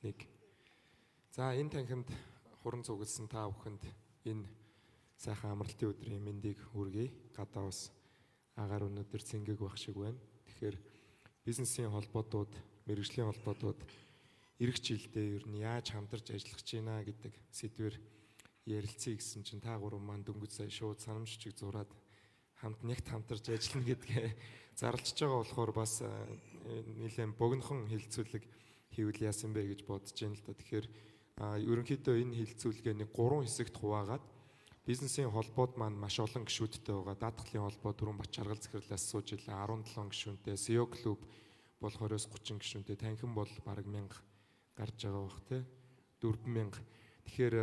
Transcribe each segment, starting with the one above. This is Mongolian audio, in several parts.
1. За энэ танхимд хуран цугласан та бүхэнд энэ сайхан амралтын өдрийн мэндийг хүргэе. Гадаа бас агаар өнөдөр цэнгэг байх шиг байна. Тэгэхээр бизнесийн холбоотууд, мэргэжлийн холбоотууд эх жилдээ ер нь яаж хамтарч ажиллах гэж байна гэдэг сэдвээр ярилцъя гэсэн чинь та гурав маань дөнгөж сая шууд санамжчиг зураад нягт хамтарч ажиллана гэдгээ зарлж байгаа болохоор бас нэлээд богинохон хилцүүлэг хийвэл яасан бэ гэж бодож байна л да. Тэгэхээр ерөнхийдөө энэ хилцүүлгээний 3 хэсэгт хуваагаад бизнесийн холбоод маань маш олон гишүүдтэй байгаа. Даатгалын холбоо түрүүн Бачаргал захирлаас сууж илээ 17 гишүүнтэй, SEO клуб бол 20-30 гишүүнтэй, танхим бол бараг 1000 гарч байгаа бах тий. 4000. Тэгэхээр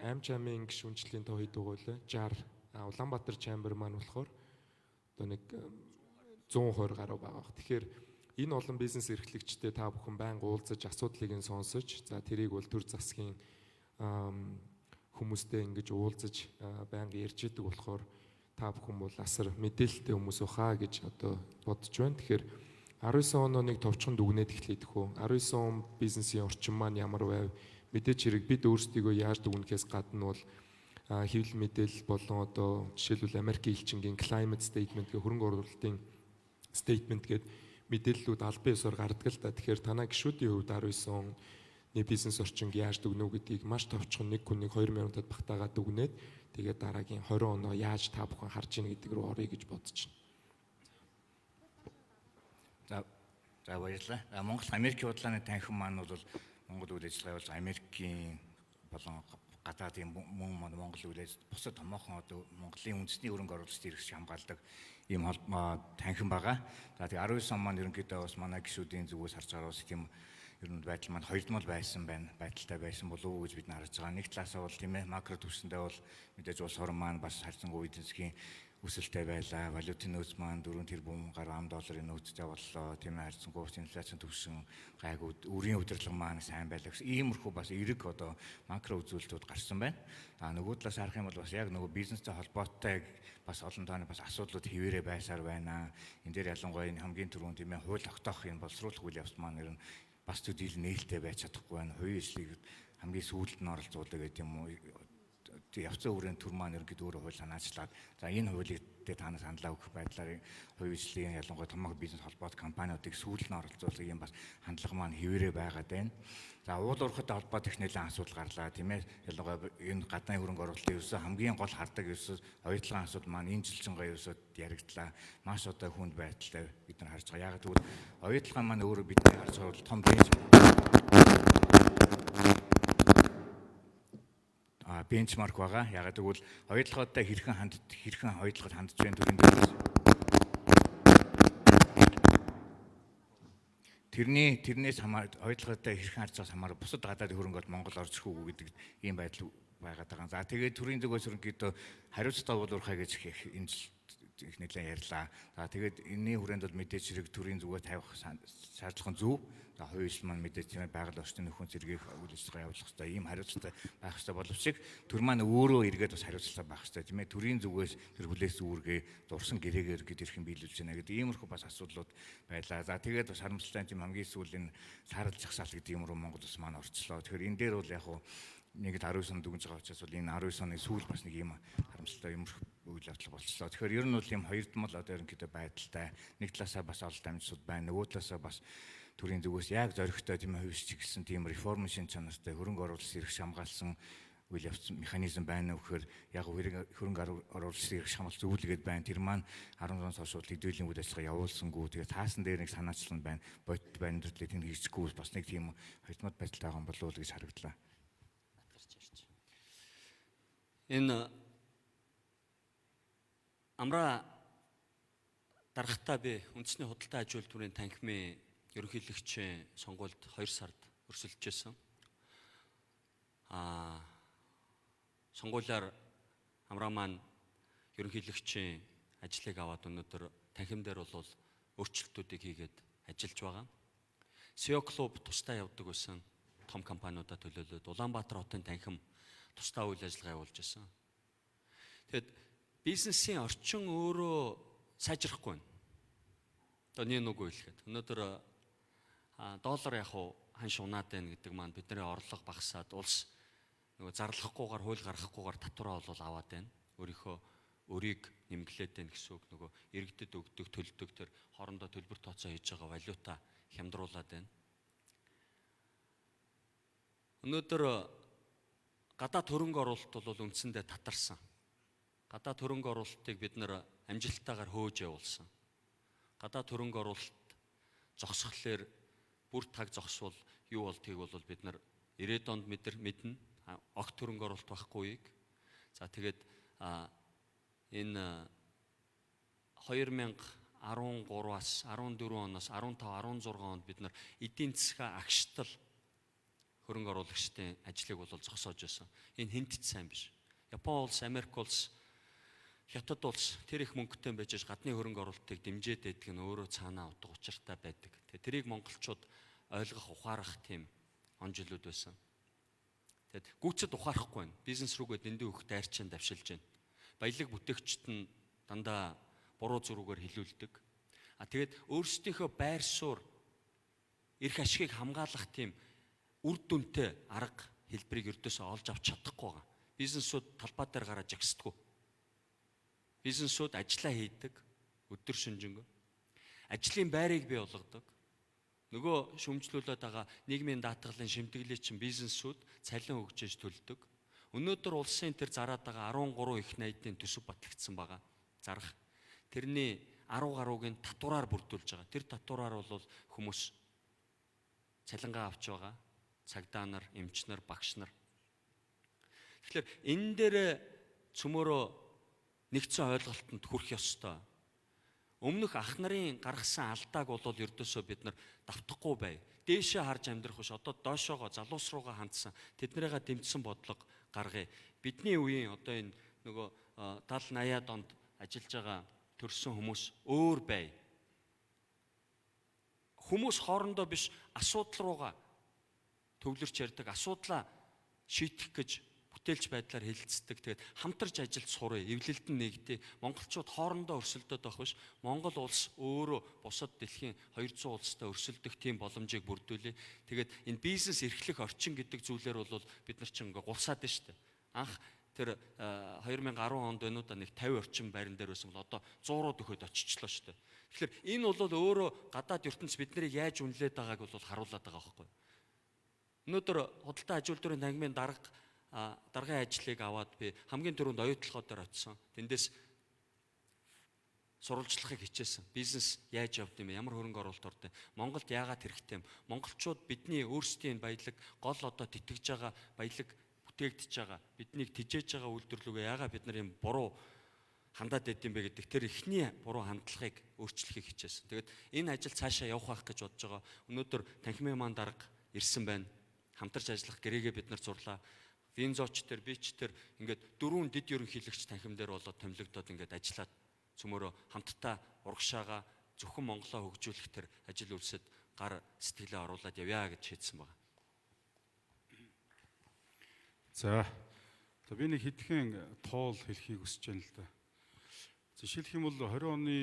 Амч амын гишүүнчлийн тоо хэд байгаа вэ? 60. Улаанбаатар чамбер маань болохоор одоо нэг 120 гаруй байгаа бах. Тэгэхээр энэ олон бизнес эрхлэгчтэй та бүхэн байнга уулзаж асуудлыг нь сонсож, за тэрийг бол төр засгийн хүмүүстэй ингэж уулзаж байнга ярьж идэг болохоор та бүхэн бол асар мэдээлэлтэй хүмүүс баха гэж одоо бодож байна. Тэгэхээр 19 он нэг товчхон дүгнээд эхлэдэг хөө. 19 он бизнесийн орчин маань ямар байв? Мэдээч хэрэг бид өөрсдийгөө яаж дүгнэхээс гадна бол хэвлэл мэдээлэл болон одоо жишээлбэл Америкийн элчингийн climate statement гэх хөрөнгө оруулалтын statement гэдэг мэдээллүүд албан ёсоор гардаг л да. Тэгэхээр танай гишүүдийн хувьд 19 оны бизнес орчинг яаж дүгнэв гэдгийг маш товчхон нэг хүнийг 2 минутад багтаагаад дүгнээд тэгээд дараагийн 20 оноо яаж та бүхэн харж ийн гэдэг рүү орё гэж бодож байна. За баярлалаа. Монгол Америкийн худлааны танхим маань бол Монгол үйл ажиллагаа болж Америкийн болон гадаадын мөн Монгол үйл ажиллагаа бусад томоохон одоо Монголын үндэсний хөрөнгө оруулалтын эрхч хамгаалдаг ийм танхим байгаа. За тэгээ 19 он маань ерөнхийдөө бас манай гишүүдийн зүгээс харж байгаа бас тийм ер нь байдал маань хоёрдмол байсан байна. Байдалтай байсан болов уу гэж бид нар харж байгаа. Нэг талаасаа бол тийм ээ макро түвшиндээ бол мэдээж улс орн маань бас харьцангуй эдийн засгийн өсөлттэй байлаа. Валютын нөөц маань 4 тэрбум гаруй $10 нөөцтэй боллоо. Тийм ээ харьцангуй инфляцийн түвшин гайгүй үрийн удирдлага маань сайн байлаа гэсэн иймэрхүү бас эерэг одоо макро үзүүлэлтүүд гарсан байна. Нөгөө талаас харах юм бол бас яг нөгөө бизнестэй холбоотой бас олон тооны бас асуудлууд хэвээрээ байсаар байна. Энд дээр ялангуяа энэ хамгийн түрүүнд тийм ээ хууль тогтоох энэ боловсруулах үйл явц маань ер нь бас төдийл нээлттэй байж чадахгүй байна. Хувийн эслийг хамгийн сүүлд нь оролцуулдаг гэдэг юм уу? Явцсан хүрээнд төр маань ерөнхийдөө өөрөө хууль санаачлаад за энэ хуулийг танаас хандлаа өгөх байдлаар хувийн эслийн ялангуяа томоохон бизнес холбоот компаниудыг сүүлд нь оролцуулах юм бас хандлага маань хэвээрээ байгаад байна. За уул уурхайтай холбоот их нэлээд асуудал гарлаа тийм ээ. Ялангуяа энэ гадны хөрөнгө оруулалтын ерөөсөө хамгийн гол хардаг ерөөсөө оюутлагын асуудал маань энэ жилчингаа ерөөсөө яригдлаа. Маш одоо хүнд байдалтай бид нар харж байгаа. Яг тэгвэл оюутлагын маань өөрөө бидний харж байгаа том бенчмарк байгаа. Яг тэгвэл оюутлагуудтай хэрхэн оюутлагад хандж байна тэрнээс оюутлагуудтай хэрхэн харж байгаас хамаараа бусад гадаадын хөрөнгө бол Монгол орж ирэх үү гэдэг ийм байдал байгаад байгаа. За тэгээд төрийн зүгээс ерөнхийдөө хариуцлага болоорхай гэж энэ их нэлээд ярьлаа. За тэгээд энэний хүрээнд бол мэдээж хэрэг төрийн зүгээ тавих шаардлага нь зөв. За хувийн эсэл маань мэдээж тийм байгаль орчны нөхөн зэргийг үйл ажиллагаа явуулах хэрэгтэй. Ийм хариуцлагатай байх хэрэгтэй боловч төр маань өөрөө эргээд бас хариуцлагатай байх хэрэгтэй тийм ээ. Төрийн зүгээс тэр хүлээс үүргээ дурсан гэрээгээр гээд ирэх юм биелүүлж байна гэдэг иймэрхүү бас асуудлууд байлаа. За тэгээд бас харамсалтай юм хамгийн сүүл энэ саарл жагсаал гэдэг юм руу Монгол улс маань орчлоо. Тэгэхээр энэ дээр бол яг хуу нэг 19 он дүнж байгаа учраас бол энэ 19 оны сүүл бас нэг ийм харамсалтай иймэрхүү үйл явдал болчихлоо. Тэгэхээр ер нь бол ийм хоёрдмол одоо ерөнхийдөө байдалтай. Нэг талаасаа бас олд амжилтууд байна. Нөгөө талаасаа бас төрийн зүгээс яг зоригтой тийм хувьс чиглэсэн тийм реформ шин чанартай хөрөнгө оруулалтын эрх хамгаалсан үйл явц механизм байна вэ гэхээр яг хөрөнгө оруулалтын эрх хамгаалалт зөвлөгөөд байна. Тэр маань 10 оноос хойш хэдүүлэн үйл ажиллагаа явуулсангүй. Тэгээд таасан дээр нэг санаачлал байна. Бодит байдлыг тэн хийчихгүй бас нэг тийм хоёрдмол байдалтай байгаа юм болов уу гэж харагдлаа. Энэ амраа дарагтаа би үндэсний худалдаа аж үйлдвэрийн танхимын ерөнхийлөгчийн сонгуульд 2 сард өрсөлдөж байсан. Сонгуулиар амраа маань ерөнхийлөгчийн ажлыг аваад өнөөдөр танхим дээр бол өөрчлөлтүүдийг хийгээд ажиллаж байгаа. SEO клуб тусдаа явдаг байсан том компаниудад төлөөлөд Улаанбаатар хотын танхим тусдаа үйл ажиллагаа явуулж байсан. Тэгэд бизнесийн орчин өөрөө сайжрахгүй байна. Одоо нэг үгүй хэлэхэд өнөөдөр доллар яг ханш унаад байна гэдэг маань бидний орлого багасаад улс нөгөө зарлахгүйгээр хууль гаргахгүйгээр татвараа бол аваад байна. Өөрийг нэмгэлээд байна гэсэн үг. Нөгөө иргэдэд өгдөг, төлдөг тэр хоорондоо төлбөр тооцоо хийж байгаа валюта хямдруулаад байна. Өнөөдөр гадаад хөрөнгө оруулалт бол үндсэндээ татарсан. Гадаад хөрөнгө оруулалтыг бид нэр амжилттайгаар хөөж явуулсан. Гадаад хөрөнгө оруулалт зогсхолоор бүр таг зогсвол юу болдгийг бол бид нар 90-ад онд мэднэ. Огт хөрөнгө оруулалт байхгүй. За тэгээд энэ 2013-аас 14 оноос 15, 16 онд бид нар эдийн засгаа агштал хөрөнгө оруулагчдын ажлыг бол зогсоож байсан. Энэ хинт ч сайн биш. Япон улс, Америк улс, Хятад улс тэр их мөнгөтэй байж гадны хөрөнгө оруулалтыг дэмжиж байдаг нь өөрөө цаанаа утга учиртай байдаг. Тэгээ тэрийг монголчууд ойлгох, ухаарах тийм он жилүүд байсан. Тэгэд гүйцэд ухаарахгүй байна. Бизнес рүүгээ дэндүү их дайрчин давшилж байна. Баялаг бүтээгчид нь дандаа буруу зуруугаар хилүүлдэг. Тэгээд өөрсдийнхөө байр суурь, эрх ашигыг хамгаалах тийм үр дүнтэй арга хэлбэрийг ердөөсөө олж авч чадахгүй байгаа. Бизнесүүд талбай дээр гараад жагсдаггүй. Бизнесүүд ажиллаа хийдэг, өдөр шөнөжөнгөө. Ажлын байрыг бий болгодог. Нөгөө шүмжлүүлээд байгаа нийгмийн даатгалын шимтгэлийг чинь бизнесүүд цалин өгчээж төлдөг. Өнөөдөр улсын тэр зараад байгаа 13 их найдын төсөв батлагдсан байгаа. Зарах. Тэрний 10 гаруугийн татвараар бүрдүүлж байгаа. Тэр татвараар бол хүмүүс цалингаа авч байгаа. Цагдаа нар, эмч нар, багш нар. Тэгэхээр энэ дээр цөмөрөө нэгдсэн ойлголтод хүрэх ёстой. Өмнөх ах нарын гаргасан алдааг бол ердөөсөө бид нар давтахгүй бай. Дээшээ харж амьдрах биш. Одоо доошоогоо залуус руугаа хандсан. Тэднийгээ дэмжсэн бодлого гаргая. Бидний үеийн одоо энэ нөгөө 70-80-аад онд ажиллаж байгаа төрсэн хүмүүс өөр бай. Хүмүүс хоорондоо биш асуудал руугаа төвлөрч ярьдаг, асуудлаа шийдэх гэж бүтээлч байдлаар хэлэлцдэг. Тэгээд хамтарч ажилд сурыг, эвлэлд нь нэгдээ. Монголчууд хоорондоо өрсөлдөд байх биш. Монгол улс өөрөө бусад дэлхийн 200 улстай өрсөлдөх тийм боломжийг бүрдүүлээ. Тэгээд энэ бизнес эрхлэх орчин гэдэг зүйлээр бол бид нар чинь ингээ гулсаад байна шүү дээ. Анх тэр 2010 онд байна уу да нэг 50 орчим байран дээр байсан бол одоо 100-рууд өгөхөд очичлоо шүү дээ. Тэгэхээр энэ бол өөрөө гадаад ертөнц биднийг яаж үнэлээд байгааг бол харуулдаг байгаа байхгүй. Өнөөдөр худалдаа аж үйлдвэрийн тангимын даргын ажлыг аваад би хамгийн түрүүнд оюутлогоо дээр очисон. Тэндээс сурвалжлахыг хичээсэн. Бизнес яаж явд юм бэ? Ямар хөрөнгө оруулалт ордог? Монголд яагаад хэрэгтэй юм? Монголчууд бидний өөрсдийн баялаг гол одоо тэтгэж байгаа баялаг бүтээгдэж байгаа. Биднийг тижээж байгаа үйлдвэрлэлөө яагаад бид нар юм буруу хандаад байд юм бэ гэдэг тэр ихний буруу хандлагыг өөрчлөхийг хичээсэн. Тэгээд энэ ажил цаашаа явах байх гэж бодож байгаа. Өнөөдөр танхимын маань дарга ирсэн байна. Хамтарч ажиллах гэрээгээ бид нар зурлаа. Винзоч төр, бич төр ингээд дөрвөн дэд ерөнхийлөгч танхим дээр болоод томилогдоод ингээд ажиллаад цөмөрөө хамтдаа урагшаага зөвхөн Монголоо хөгжүүлэх тэр ажил үйлсэд гар сэтгэлээ оруулаад явъя гэж шийдсэн байна. За. Би нэг хэдхэн тоол хэлхийг хүсэж байна л да. Жишээлх юм бол 20 оны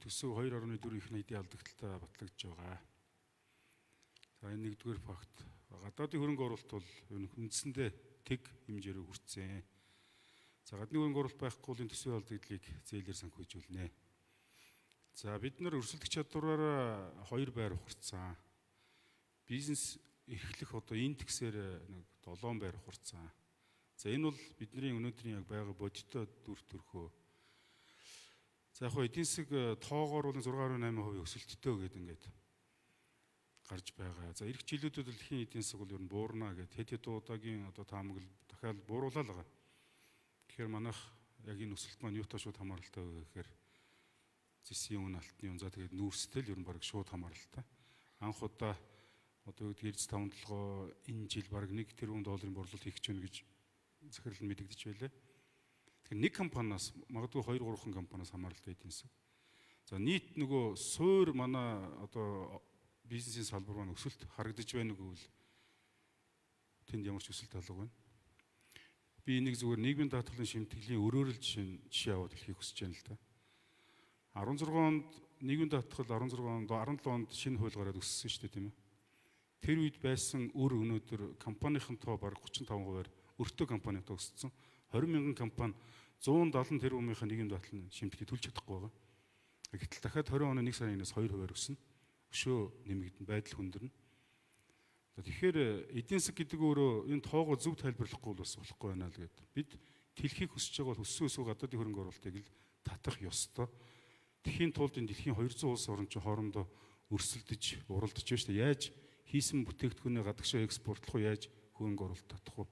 төсөв 2.4 их найдын алдагталтай батлагдж байгаа. За энэ нэгдүгээр факт. Гадаадын хөрөнгө оруулалт бол үндсэндээ тэг хэмжээрээр хүрсэн. За гадны хөрөнгө оруулалт байхгүй бол энэ төсвийн алдагдлыг зээлээр санхүүжүүлнэ. За бид нар өрсөлдөх чадвараараа 2 байр ухарцсан. Бизнес эрхлэх одоо индексээр нэг 7 байр ухарцсан. За энэ бол бидний өнөөдрийн яг байгаа бодиттой дүр төрхөө. За яг эдийн засаг тоогоор бол 6.8% өсөлттэй гэдэг ингээд гарч байгаа. За эх жилүүдэд дэлхийн эдийн засаг бол ер нь буурна гэд хэд удаагийн одоо таамаглал дахиад бууруулаад байгаа. Тэгэхээр манайх яг энэ өсөлт маань юутай шууд хамааралтай вэ гэхээр зэсийн үн алтны үн за тэгээд нүүрстэл ер нь баг шууд хамааралтай. Анх удаа одоо Эрдэс 5 толгой энэ жил баг 1 тэрбум долларын борлуулалт хийх гэж байна гэж захирал нь мэдэгдэж байлаа. Тэгэхээр нэг компаниас магадгүй 2-3 компаниас хамааралтай эдийн засаг. За нийт нөгөө суур манай одоо бизнесийн салбар маань өсөлт харагдаж байна уу гэвэл тэнд ямар ч өсөлт алга байна. Би энийг зүгээр нийгмийн даатгалын шимтгэлийн өрөөрөл жишээ аваад хэлхийг хүсэж байна л да. 16 онд нийгмийн даатгал 17 онд шинэ хууль гараад өссөн шүү дээ тийм ээ. Тэр үед байсан өнөөдөр компанийн тоо бараг 35%-аар өртөө компани төгссөн. 20 мянган компани 170 тэрбумынхаа нийгэм даатгалын шимтгэлийг төлж чадахгүй байгаа. Гэтэл дахиад 20 оны 1 сарын 1-ээс 2% өснө. Өшөө нэмэгдэн, байдал хүндэрнэ. Тэгэхээр эдийн засаг гэдэг өөрөө энэ тоогоо зөв тайлбарлахгүй бол бас болохгүй байна л гэдэг. Бид дэлхийг хүсэж байгаа бол өссөн өсвөө гадаадын хөрөнгө оруулалтыг л татах ёстой. Тэхийн тулд энэ дэлхийн 200 улс орн чинь хоорондоо өрсөлдөж, уралдаж байна шүү дээ. Яаж хийсэн бүтээгдэхүүнээ гадагшаа экспортлох уу, яаж хөрөнгө оруулалт татах уу?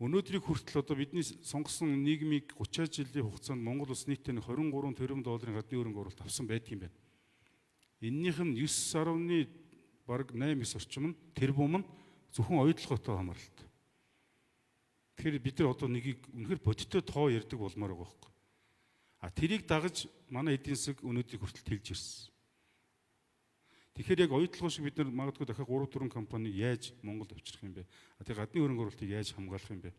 Өнөөдрийг хүртэл одоо бидний сонгосон нийгмийг 30 жилийн хугацаанд Монгол улс нийтдээ 23 тэрбум долларын гадны хөрөнгө оруулалт авсан байдаг юм байна. Эннийх нь 9.8 орчим нь тэрбум нь зөвхөн оюутлоготой хамааралт. Тэгэхээр бид нар одоо нэгийг үнэхээр бодиттой тоо ярьдаг болмоор байгаа байхгүй. Тэрийг дагаж манай эдийн засаг өнөөдрийг хүртэл тэлж ирсэн. Тэгэхээр яг оюутлогоо шиг бид нар магадгүй дахиад 3-4 компани яаж Монголд авчрах юм бэ? Тэгээ гадны хөрөнгө оруулалтыг яаж хамгаалах юм бэ?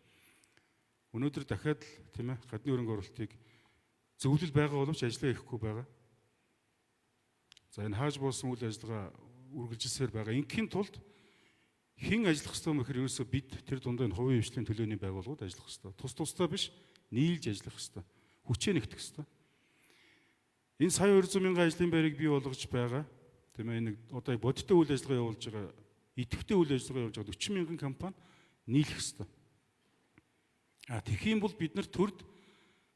Өнөөдөр дахиад тийм ээ гадны хөрөнгө оруулалтыг зөвлөл байгаа боловч ажиллаа хийхгүй байгаа. За энэ хааж буусан үйл ажиллагаа үргэлжилсээр байгаа. Ингийн тулд хэн ажиллах ёстой юм гэхээр ерөөсөө бид тэр дундаа энэ хувийн хвшлийн төлөөний байгууллагууд ажиллах ёстой. Тусдаа биш, нийлж ажиллах ёстой. Хүчээ нэгтгэх ёстой. Энэ сая 200 мянган ажлын байрыг бий болгож байгаа. Тийм ээ энэ одоо бодиттой үйл ажиллагаа явуулж байгаа, идэвхтэй үйл ажиллагаа явуулж байгаа 40 мянган компани нийлэх ёстой. Тэгэх юм бол бид нар төрд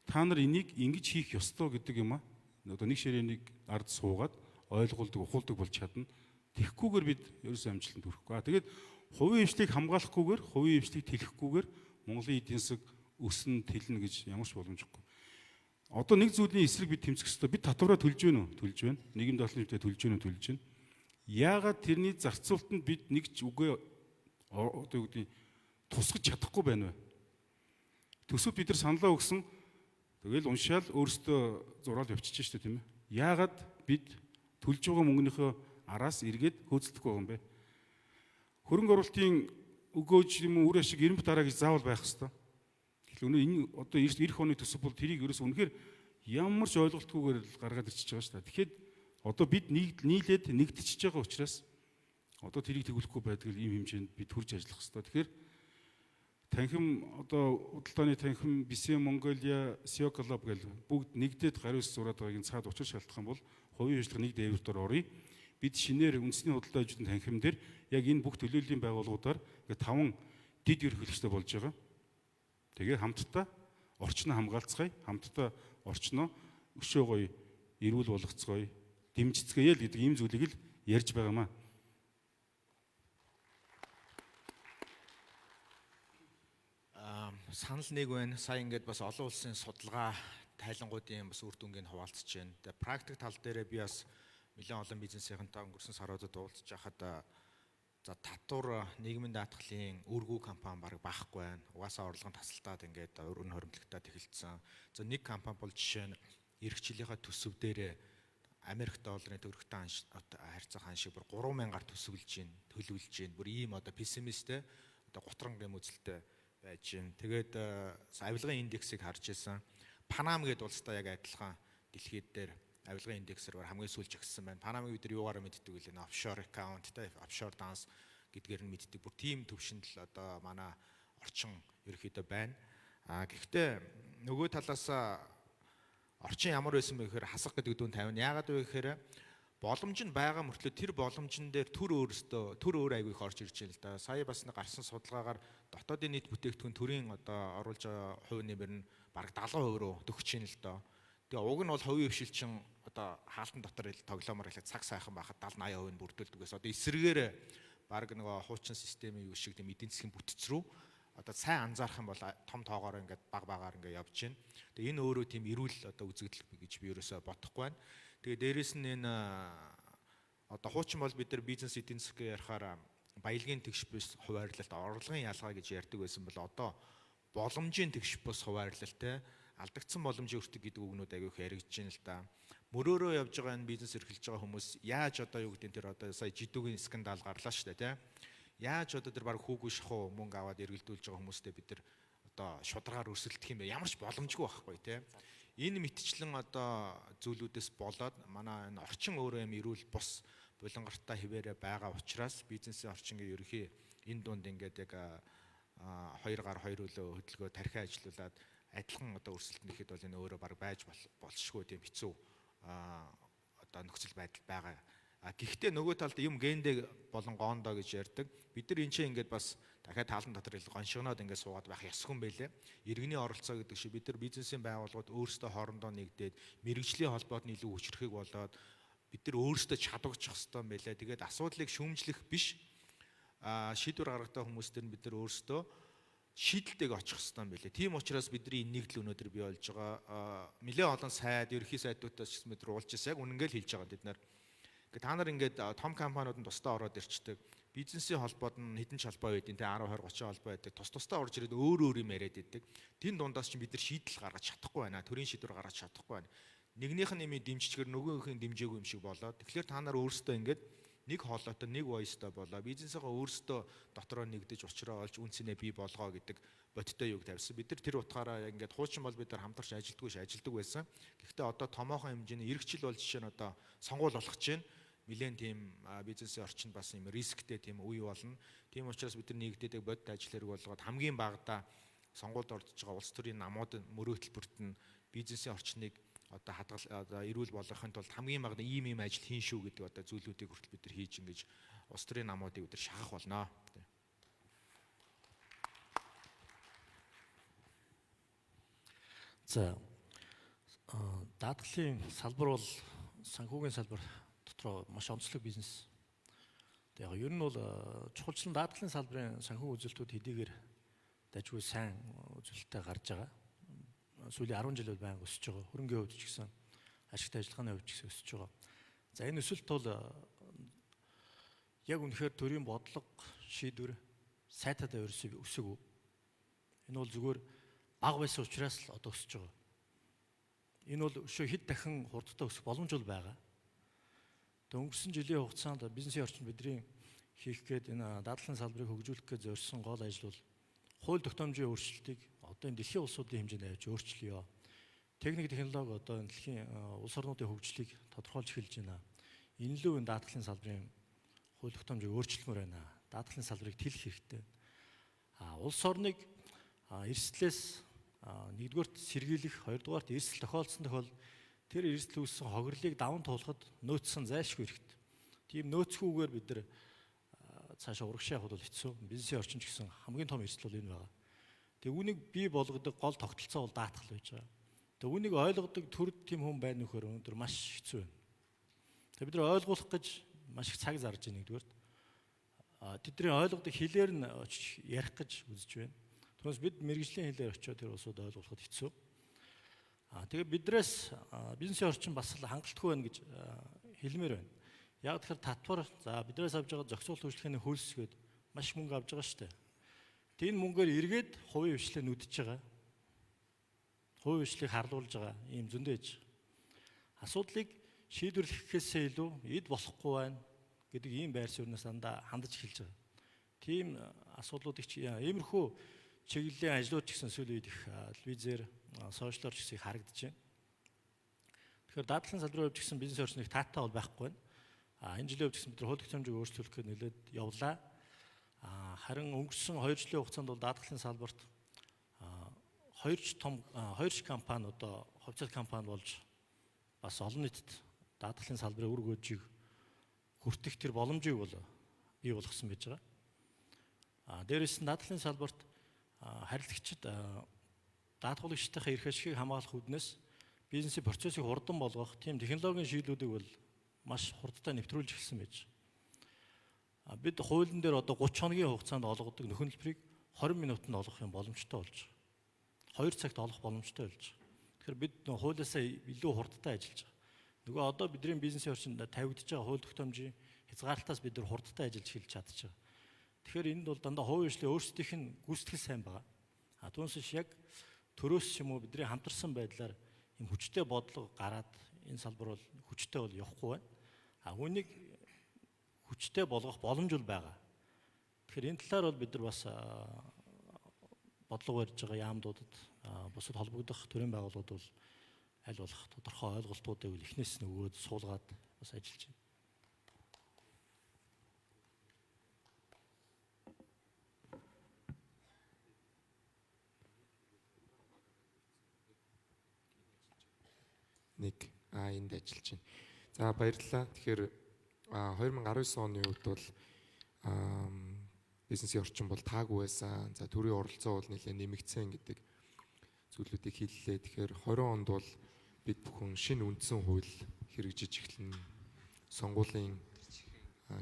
та нар энийг ингэж хийх ёстой гэдэг юм одоо нэг ширээнийг ард суугаад ойлгуулдаг, ухуулдаг болж чадна. Тэгхгүйгээр бид ерөөсөө амжилтанд хүрэхгүй. Тэгээд хувийн хвшлийг хамгаалахгүйгээр, хувийн хвшлийг тэлэхгүйгээр Монголын эдийн засаг өснө, тэлнэ гэж ямар ч боломжгүй. Одоо нэг зүйлийн эсрэг бид тэмцэх ёстой. Бид татвараа төлж гэнэ үү? Төлж байна. Нийгэм даатгалын хэмжээ төлж гэнэ үү? Төлж байна. Яагаад тэрний зарцуулалтанд бид нэг ч үгээ одоо юу гэдэг тусгаж чадахгүй байна вэ? Төсөв бид нар саналаа өгсөн. Тэгэл уншаал өөрөөсөө зураад явчихж штэ тийм ээ. Яагаад бид төлж байгаа мөнгөнийхөө араас эргээд хөөцөлдөх байгаа юм бэ? Хөрөнгө оруулалтын өгөөж юм уу үр ашиг 90 дараа гэж заавал байх хэвээр. Тэгэхээр энэ одоо эх оны төсөв бол тэрийг ерөөс үнэхээр ямар ч ойлголтгүйгээр гаргаад ирчихэж байгаа шүү дээ. Тэгэхээр одоо бид нийлээд нэгдчихэж байгаа учраас одоо тэрийг тэгүүлэхгүй байдаг ийм хэмжээнд бид хурж ажиллах хэвээр. Тэгэхээр танхим одоо худалдааны танхим Бисем Монголиа SEO Club гэл бүгд нэгдээд гарын ус зураад байгааг цаад учир шалтгаан бол хувийн хвшлэх нэг дээвэртээр оръё. Бид шинээр үндэсний худалдаа ажлын танхим дээр яг энэ бүх төлөөллийн байгууллагуудаар ингээд 5 дид ерөнхийлөгчтэй болж байгаа. Тэгээ хамтдаа орчноо хамгаалцгаая, хамтдаа орчноо өшөө гоё эрүүл болгоцгоё, дэмжицгээе л гэдэг ийм зүйлийг л ярьж байгаамаа. Санал нэг байна. Сая ингээд бас олон улсын судалгаа тайлангуудын бас үр дүнгийг хуваалцж байна. Тэгээ практик тал дээрээ би бас нэлээд олон бизнесийнхэнтэй өнгөрсөн саруудад уулзж байхад за татвар нийгмийн даатгалын өргүү компани баг баахгүй байна. Угаасаа орлогын тасалтаад ингээд өргөн хоримтлагтаад эхэлсэн. За нэг компани бол жишээ нь эх жилийнхаа төсөв дээр Америк долларын төгрөгтэй харьцах хан шиг бүр 3000-аар төлөвлөж байна. Бүр ийм одоо пессимисттэй одоо гутран гэм үзэлтэй байж байна. Тэгээд авилгын индексийг харж байсан. Панам гэдэг улстай яг адилхан дэлхийд дээр авилгын индексээр хамгийн сүүлж агссан байна. Панамыг бид нар юугаараа мэддэг вэ? Offshore account, offshore dance гэдгээр нь мэддэг. Бүр тийм төвшөнд л одоо манай орчин ерөөхдөө байна. Гэхдээ нөгөө талаас орчин ямар байсан бэ гэхээр хасах гэдэг дүн тавина. Яагаад вэ гэхээр боломж нь байгаа мөртлөө тэр боломжн дээр төр өөр аягүй их орж ирж байна л да. Сая бас нэг гарсан судалгаагаар дотоодын нийт бүтээгдэхүүн төрийн одоо оруулж байгаа хувь нэмэр нь бараг 70% руу төгсөж байна л да. Тэгээ уг нь бол хувийн хвшилчин одоо хаалтан дотор тоглоомор хэлээд цаг сайхан байхад 70-80% нь бүрдүүлдэг гэсэн. Одоо эсрэгээр баг нөгөө хуучин системийн юу шиг тийм эдийн засгийн бүтц рүү одоо сайн анзаарах юм бол том тоогоор ингээд багаар ингээд явж байна. Тэгээ энэ өөрөө тийм эрүүл одоо үзэгдэл гэж би ерөөсөө бодохгүй байна. Тэгээ дээрэс нь энэ одоо хуучин бол бид нар бизнес эдийн засгийн ярихаар баялагын тэгш бус хуваарлалт, орлогын ялгаа гэж ярьдаг байсан бол одоо боломжийн тэгш бус хуваарлалт алдагдсан боломжийн өртөг гэдэг үгнүүд аягүй их яригдж байна л да. Мөрөөрөө явж байгаа энэ бизнес эрхэлж байгаа хүмүүс яаж одоо юу гэдэг тэр одоо сая жидүүгийн скандал гарлаа шүү дээ, тийм. Яаж одоо тэр баг хүүгүй шахуу мөнгө аваад эргэлдүүлж байгаа хүмүүстэй бид нар одоо шударгаар өрсөлдөх юм бэ? Ямар ч боломжгүй байхгүй, тийм. Энэ мэтчлэн одоо зүйлүүдээс болоод манай энэ орчин өөрөө юм эрүүл бус булангартай хിവэрэ байгаа учраас бизнесийн орчингийн ерөнхий энэ дунд ингээд яг 2 гар 2 үлөө хөдөлгөө тархиа ажилуулад адилхан одоо өрсөлдөнд ихэд бол энэ өөрөө баг байж болшгүй тийм хэцүү одоо нөхцөл байдал байгаа. Гэхдээ нөгөө талд юм гендэ болон гоондоо гэж ярьдаг. Бид нар энэ чинь ингээд бас дахиад таалан дотор гоншигноод ингээд суугаад байх ёсгүй юм байлээ. Иргэний оролцоо гэдэг шиг бид нар бизнесийн байгууллагууд өөрсдөө хоорондоо нэгдээд мэрэгжлийн холбоод илүү хүчрэхийг болоод бид нар өөрсдөө чадварчих хэвээр юм байлээ. Тэгээд асуудлыг шүүмжлэх биш шийдвэр гаргадаг хүмүүс төр бид нар өөрсдөө шийдэлтэйг очих хэвээр юм байлээ. Тийм учраас бидний энэ нэгдэл өнөөдөр бий болж байгаа. Нэлээд олон сайд, ерөнхий сайдуудаас ч бид нар уулж ирсэн. Яг үнэнгээл хэлж байгаа бид нар. Та нар ингээд том компаниуд нь тусдаа ороод ирчдэг. Бизнесийн холбоод нь хэдэн ч холбоо байдیں۔ Тэ 10, 20, 30 холбоо байдаг. Тусдаа орж ирээд өөр юм яриад идэг. Тэн дундаас ч бид нар шийдэл гаргаж чадахгүй байна. Төрийн шийдвэр гаргаж чадахгүй байна. Нэгнийх нь нэмий дэмжчихэр нөгөөх нь дэмжээгүй юм шиг болоод. Тэгэхээр та нар өөрсдөө ингээд нэг хоолойтой, нэг voice-той болоо. Бизнесээгаа өөрсдөө дотроо нэгдэж учраа олж үнцнээ бий болгоо гэдэг бодиттой юг тавьсан. Бид нар тэр утгаараа ингээд хуучин бол бид нар хамтарч ажилдаг байсан. Гэхдээ одоо томоохон хэмжээний эргэжил бол жишээ нь одоо сонгуул болох чинь нэлээд тийм бизнесийн орчинд бас юм рисктэй тийм үе болно. Тийм учраас бид нар нэгдээд бодит ажил хэрэг болгоод хамгийн багадаа сонгуульд орж байгаа улс төрийн намууд мөрөө төлбөрт нь бизнесийн орчныг одоо хадгал эрүүл болгохын тулд хамгийн багадаа ийм ажил хийн шүү гэдэг одоо зүйлүүдийг хүртэл бид нар хийж ингэж улс төрийн намуудыг бид нар шахах болно. За даатгалын салбар бол санхүүгийн салбар дотроо маш онцлог бизнес. Яг ер нь бол чухалчлан даатгалын салбарын санхүү үзүүлэлтүүд хэдийгээр дажгүй сайн үзүүлэлттэй гарч байгаа. Сүүлийн 10 жилд байнга өсөж байгаа. Хөрөнгөний хувьд ч гэсэн ашигтай ажиллагааны хувьд ч гэсэн өсөж байгаа. За энэ өсөлт бол яг үнэхээр төрийн бодлого шийдвэр сайтадаа ерөөсөө өсөв. Энэ бол зүгээр бага байсан учраас л одоо өсөж байгаа. Энэ бол өшөө хэд дахин хурдтай өсөх боломж бол байгаа. Өнгөрсөн жилийн хугацаанд бизнесийн орчинд бидний хийх гээд энэ даатгалын салбарыг хөгжүүлэх гэж зорьсон гол ажил бол хууль тогтоомжийн өөрчлөлтийг одоо энэ дэлхийн улсуудын хэмжээнд авч өөрчлөё. Техник технологи одоо энэ дэлхийн улс орнуудын хөгжлийг тодорхойлж эхэлж байна. Энэ лөө энэ даатгалын салбарын хууль тогтоомжийг өөрчлөмөр байна. Даатгалын салбарыг тэлэх хэрэгтэй. Улс орныг эрсдлээс нэгдүгээрт сэргийлэх, хоёрдугаарт эрсдэл тохиолдсон тохиол тэр эрсдэл үүссэн хохирлыг даван туулахад нөөцсөн зайлшгүй хэрэгтэй. Тийм нөөцгүйгээр бид нар цаашаа урагшаа явахд бол хэцүү. Бизнесийн орчин ч гэсэн хамгийн том эрсдэл бол энэ байна. Тэгээ үүнийг бий болгодог гол тогтолцоо бол даатгал байж байгаа. Тэгээ үүнийг ойлгодог төр тийм хүн байна нөхөр өнөөдөр маш хэцүү байна. Тэгээ бид нар ойлгуулах гэж маш их цаг зарж байна нэгдүгээрт. Тэдний ойлгодог хэлээр нь ярих гэж үзэж байна. Түүнээс бид мэрэгжлийн хэлээр очиод тэр улсууд ойлгуулахад хэцүү. Тэгээ бидрээс бизнесийн орчин бас л хангалтгүй байна гэж хэлмээр байна. Яг тэгэхээр татвар за бидрээс авж байгаа зохицуулт үйлчлэгээний хөлсгээд маш мөнгө авж байгаа шүү дээ. Тэгээ энэ мөнгөөр эргээд хувийн хвшлээ нүдэж байгаа. Хувийн хвшлийг харлуулж байгаа ийм зөндөө ээж. Асуудлыг шийдвэрлэхээсээ илүү эд болохгүй байна гэдэг ийм байр суурьнаас дандаа хандаж эхэлж байгаа. Тийм асуудлуудыг иймэрхүү чиглэлийн ажлууд ч гэсэн сүүлийн үед их телевизээр, сошиалор ч гэсэн их харагдаж байна. Тэгэхээр даатгалын салбарын хувьд ч гэсэн бизнес орчныг таатай бол байхгүй байна. Энэ жилийн хувьд ч гэсэн бид хууль тогтоомжийг өөрчлөх гэж нэлээд явлаа. Харин өнгөрсөн 2 жилийн хугацаанд бол даатгалын салбарт 2 шиг компани одоо хувьцаат компани болж бас олон нийтэд даатгалын салбарын үр гүйцийг хүртэх тэр боломжийг бол бий болгосон байж байгаа. Дээрээс нь даатгалын салбарт харилцагчид даатгуулагчдынхаа эрх ашигыг хамгаалах үүднээс бизнесийн процессыг хурдан болгох тийм технологийн шийдлүүдийг бол маш хурдтай нэвтрүүлж эхэлсэн байж. Бид хуулийн дээр одоо 30 хоногийн хугацаанд олгодог нөхөн төлбөрийг 20 минутанд олгох юм боломжтой болж байгаа. 2 цагт олох боломжтой болж байгаа. Тэгэхээр бид хуулиасаа илүү хурдтай ажиллаж байгаа. Нөгөө одоо бидний бизнесийн орчинд тавигдж байгаа хууль тогтоомжийн хязгаарлалтаас бид нар хурдтай ажиллаж эхэлж чадчих. Тэгэхээр энд бол дандаа хувийн хвшлийн өөрсдийнх нь гүйцэтгэл сайн байгаа. Түүнээс яг төрөөс ч юм уу бидний хамтарсан байдлаар юм хүчтэй бодлого гараад энэ салбар бол хүчтэй бол явахгүй байна. Үүнийг хүчтэй болгох боломж бол байгаа. Тэгэхээр энэ талаар бол бид нар бас бодлого барьж байгаа яамдуудад бусад холбогдох төрийн байгууллагууд бол аль болох тодорхой ойлголтуудыг эхнээс нь өгөөд суулгаад бас ажиллаж байна. энд ажиллаж байна. За баярлалаа. Тэгэхээр 2019 оны үед бол бизнесийн орчин бол таагүй байсан. За төрийн оролцоо бол нэлээд нэмэгдсэн гэдэг зүйлүүдийг хэллээ. Тэгэхээр 20 онд бол бид бүхэн шинэ үндсэн хууль хэрэгжиж эхэлнэ. Сонгуулийн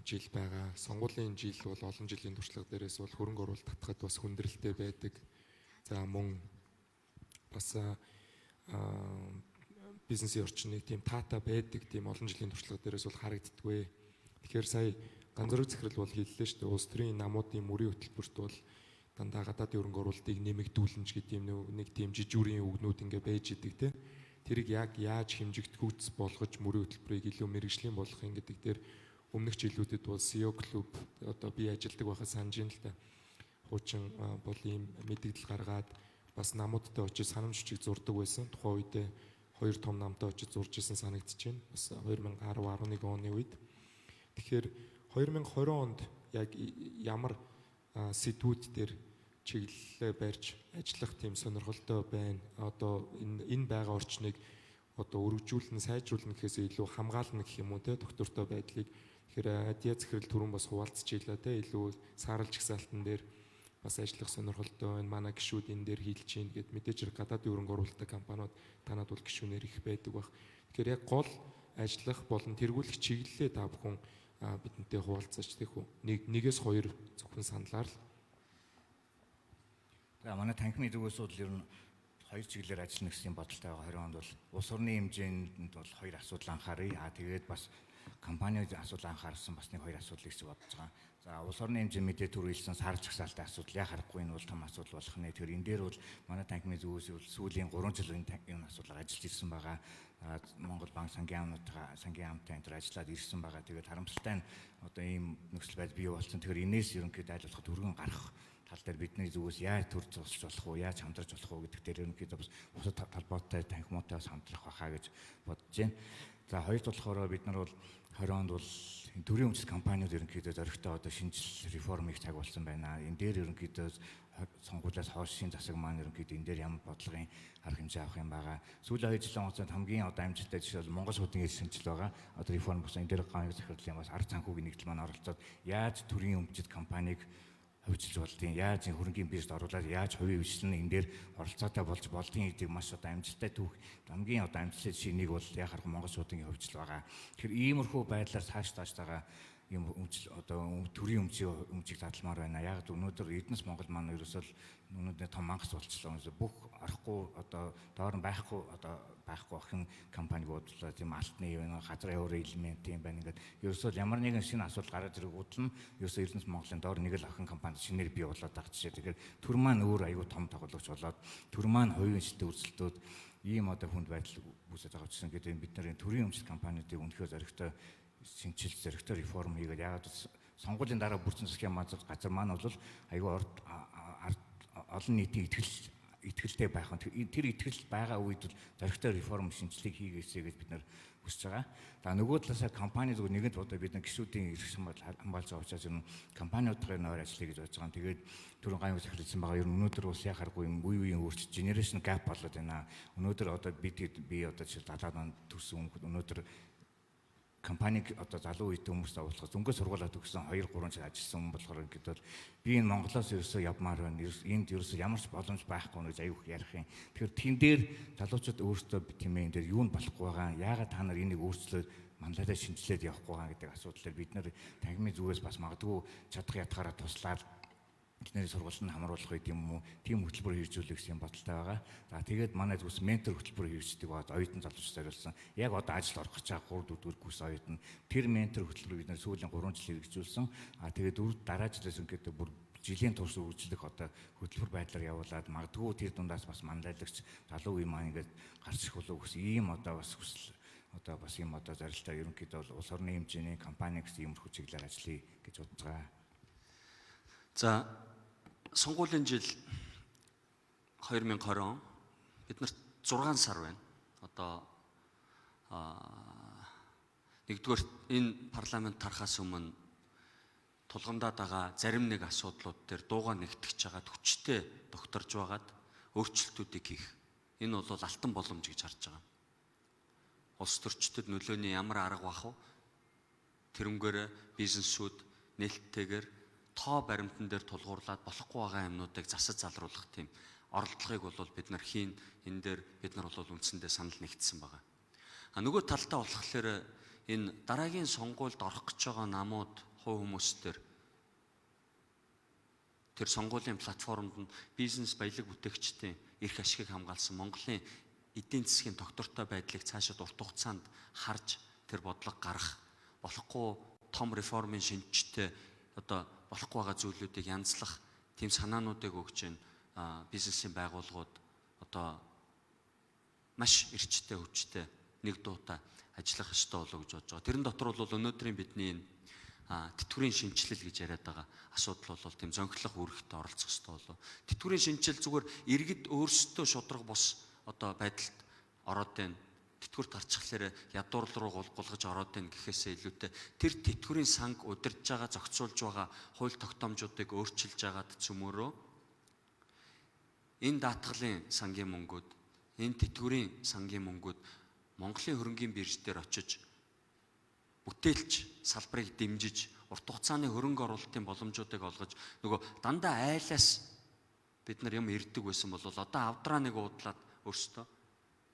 жил байгаа. Сонгуулийн жил бол олон жилийн туршлага дээрээс бол хөрөнгө оруулалт татахад бас хүндрэлтэй байдаг. За мөн бас бизнесийн орчныг тийм таата байдаг, тийм олон жилийн туршлага дээрээс бол харагддаггүй. Тэгэхээр сая ганц зэрэг захирал бол хэллээ шүү дээ. Улс төрийн намуудын мөрийн хөтөлбөрт бол дандаа гадаадын хөрөнгө оруулалтыг нэмэгдүүлнэ гэдэг нэг тийм жижүүрийн үгнүүд ингээ байж идэг те. Тэрийг яг яаж хэмжигдэхүйц болгож мөрийн хөтөлбөрийг илүү мэрэгжлийн болгохын гэдэг дээр өмнөх жилүүдэд бол CEO клуб одоо би ажилладаг байхад санаж ин л да. Хуучин бол ийм мэдээлэл гаргаад бас намуудтай очиж санамж бичиг зурдаг байсан. Тухайн үедээ 2 том намтай очиж зурж исэн санагдаж байна. Бас 2010-11 оны үед. Тэгэхээр 2020 онд яг ямар сэдвүүд дээр чиглэлээ барьж ажиллах тийм сонирхолтой байна. Одоо энэ байгаа орчныг одоо өргөжүүлэн сайжруулна гэхээс илүү хамгаална гэх юм уу те доктортой байдлыг. Тэгэхээр Адиа захирал түрүүн бас хуваалцж ийлээ те илүү сааралж гсаалтан дээр бас ажиллах сонирхолтой байна. Манай гишүүд энэ дээр хийлж чинь гэд мэдээж гадаадын хөрөнгө оруулалттай компаниуд танад бол гишүүнээр их байдаг баг. Тэгэхээр яг гол ажиллах болон тэргүүлэх чиглэлээ та бүхэн бидэнтэй хуваалцаач тийх үү. Нэгээс хоёр зөвхөн саналаар л. За манай танхимын зүгээс бол ер нь хоёр чиглэлээр ажиллана гэсэн бодолтой байгаа. 20 онд бол улс орны хэмжээнд бол хоёр асуудал анхааръя. Тэгээд бас компанийн асуудал анхаарсан бас нэг хоёр асуудлыг ч бодож байгаа. За улс орны хэмжээнд мэдээ төрүүлсэн сарж гсаалтын асуудал яа харахгүй энэ бол том асуудал болох нэ. Тэгэхээр энэ дээр бол манай танхимын зүгээс бол сүүлийн 3 жил энэ асуудлаар ажиллаж ирсэн байгаа. Монгол банк сангийн амттай энэ ажиллаад ирсэн байгаа. Тэгээд харамсалтай нь одоо ийм нөхцөл байдал бий болсон. Тэгэхээр энээс ерөнхийдөө айлуулахад өргөн гарах тал дээр бидний зүгээс яаж төр зогсож болох уу, яаж хамтраж болох уу гэдэг дээр ерөнхийдөө бас бусад талбайтай танхимуудтай хамтрах байхаа гэж бодож байна. За хоёрт болохоор бид нар бол 20 онд бол төрийн өмчит компаниуд ерөнхийдөө зөрөгтэй одоо шинжил реформыг цагуулсан байна. Энэ дээр ерөнхийдөө сонгуулиас хойшийн засаг маань ерөнхийдөө энэ дээр ямар бодлогын арга хэмжээ авах юм байгаа. Сүүлийн 2 жилийн хугацаанд хамгийн одоо амжилттай жишээ бол Монгол Судын ил шинжил байгаа. Одоо реформ болсон энэ дээр гааны захирлын бас арга санхүүгийн нэгдэл маань оролцоод яаж төрийн өмчит компанийг хөгжиж болдгийг, яаж хөрөнгөний биржид оруулаад яаж хувийн хвшлэн энэ дээр оролцоотой болж болдгийг гэдэг маш одоо амжилттай түүх хамгийн одоо амжилттай шинийг бол яг харах Монгол Судын хөгжил байгаа. Тэгэхээр иймэрхүү байдлаар цаашдаа юм өмчил одоо төрийн өмчийг задлмаар байна. Яг өнөөдөр Эрдэнэс Монгол маань ерөөсөө өнөөдөр том мангас болчихлоо. Бүх орохгүй одоо доор нь байхгүй охин компаниуд бол тийм алтны газар яваар элемент юм байна. Ингээд ерөөсөө ямар нэгэн шинэ асуудал гараад ирэнгүүт нь ерөөсөө Эрдэнэс Монголын доор нэг л охин компани шинээр бий болоод байгаа жишээ. Тэгэхээр төр маань өөр аюул том тоглогч болоод төр маань хувийн шилдэг өрсөлдөд ийм одоо хүнд байдал үүсэж байгаа ч гэсэн бид нарын төрийн өмчит компаниудыг үнэхээр зоригтой шинжил зоригтой реформ хийгээд яагаад сонгуулийн дараа бүрдсэн засгийн газар маань бол аюул олон нийтийн итгэлтэй байх нь тэр итгэл байгаа үед бол зоригтой реформ шинжилгээг хийгээсэй гэж бид нар хүсэж байгаа. За нөгөө талаасаа компани зөв нэгэнт одоо бид нар гишүүдийн эрх хамгаалж байгаа учраас юм компаниудын нойр ажиллая гэж бодож байгаа. Тэгээд түрүүн гайвал захирлсан байгаа. Ер нь өнөөдөр бас яхахгүй юм үеийн өөрчлөлт generation gap болоод байна. Өнөөдөр одоо би одоо жишээ 70 онд төрсөн өнөөдөр компаниг одоо залуу үеийн хүмүүст авуулах зөнгөө сургуулаад өгсөн 2 3 жил ажилласан хүн болохоор ингээд бол би энэ Монголоос ерөөсөө явмаар байна. Энд ерөөсөө ямар ч боломж байхгүй нэ гэж аюух ярих юм. Тэгэхээр тэн дээр залуучууд өөрсдөө тийм ээ энэ дээр юу нь болохгүй байгаа. Яагаад та нар энийг өөрчлөөд мандатаа шинжилээд явахгүй байгаа гэдэг асуудал дээр бид нар танхимын зүгээс бас магадгүй чадах ятгаараа туслаад бидний сургалтанд хамруулах үед юм уу тийм хөтөлбөр хэрэгжүүлэх гэсэн бодолтой байгаа. За тэгээд манай зүгээс ментор хөтөлбөр хэрэгждэг бод оюутан залуучууд зориулсан. Яг одоо ажилд орох гэж байгаа 3 4 курс оюутан тэр ментор хөтөлбөрийг бид нэр сүүлийн 3 жил хэрэгжүүлсэн. Тэгээд дараа жилээс ингээд бүр жилийн турш үргэлжлэх одоо хөтөлбөр байдлаар явуулаад магадгүй тэр дундаас бас мандайлагч залуу үе маань ингээд гарч ирэх болов гэсэн ийм одоо бас хүсэл одоо бас ийм одоо зорилттой ерөнхийдөө улс орны хэмжээний компани гэсэн иймэрхүү чиглэлээр ажиллая гэж бодож байгаа. За сонгуулийн жил 2020 он биднэрт 6 сар байна. Одоо нэгдүгээр энэ парламент тарахаас өмнө тулгамдаад байгаа зарим нэг асуудлууд дээр дуугаа нэгтгэж байгаа хүчтэй докторж байгаад өөрчлөлтүүдийг хийх. Энэ бол алтан боломж гэж харж байгаа. улс төрчдөд нөлөөний ямар арга бах вэ? Тэрнгээрээ бизнесүүд нээлттэйгээр тоо баримтан дээр тулгуурлаад болохгүй байгаа юмнуудыг засаж залруулах тийм оролдлогыг бол бид нар хийн, энэ дээр бид нар бол үндсэндээ санал нэгдсэн байгаа. Нөгөө талдаа болохоор энэ дараагийн сонгуульд орох гэж байгаа намууд, хувь хүмүүс төр тэр сонгуулийн платформонд нь бизнес баялаг бүтээгчдийн эрх ашигыг хамгаалсан Монголын эдийн засгийн тогтвортой байдлыг цаашид урт хугацаанд харж тэр бодлого гаргах, болохгүй том реформын шинжтэй одоо болохгүй байгаа зүйлүүдийг янзлах тийм санаануудыг өгч байна. Бизнесийн байгууллагууд одоо маш эрчтэй хүчтэй нэг дуутай ажиллах ёстой болов гэж бодож байгаа. Тэрэн дотор бол өнөөдрийн бидний тэтгэврийн шинжилэл гэж яриад байгаа асуудал бол тийм зөнхлөх үүрэгтэй оролцох ёстой болов. Тэтгэврийн шинжилэл зүгээр иргэд өөрсдөө шудраг бос одоо байдалд ороод байна. Тэтгэврт гарчихлаарэ ядуур руу гулгаж ороод байна гэхээсээ илүүтэй тэр тэтгэврийн санг удирдах байгаа, зохицуулж байгаа хууль тогтоомжуудыг өөрчилж байгаад цөмөрөө энэ даатгалын сангийн мөнгүүд, энэ тэтгэврийн сангийн мөнгүүд Монголын хөрөнгийн бирж дээр очиж бүтээлч салбарыг дэмжиж урт хугацааны хөрөнгө оруулалтын боломжуудыг олгож нөгөө дандаа айлаас бид нар юм ирдэг байсан бол одоо авдраа нэг уудлаад өөрсдөө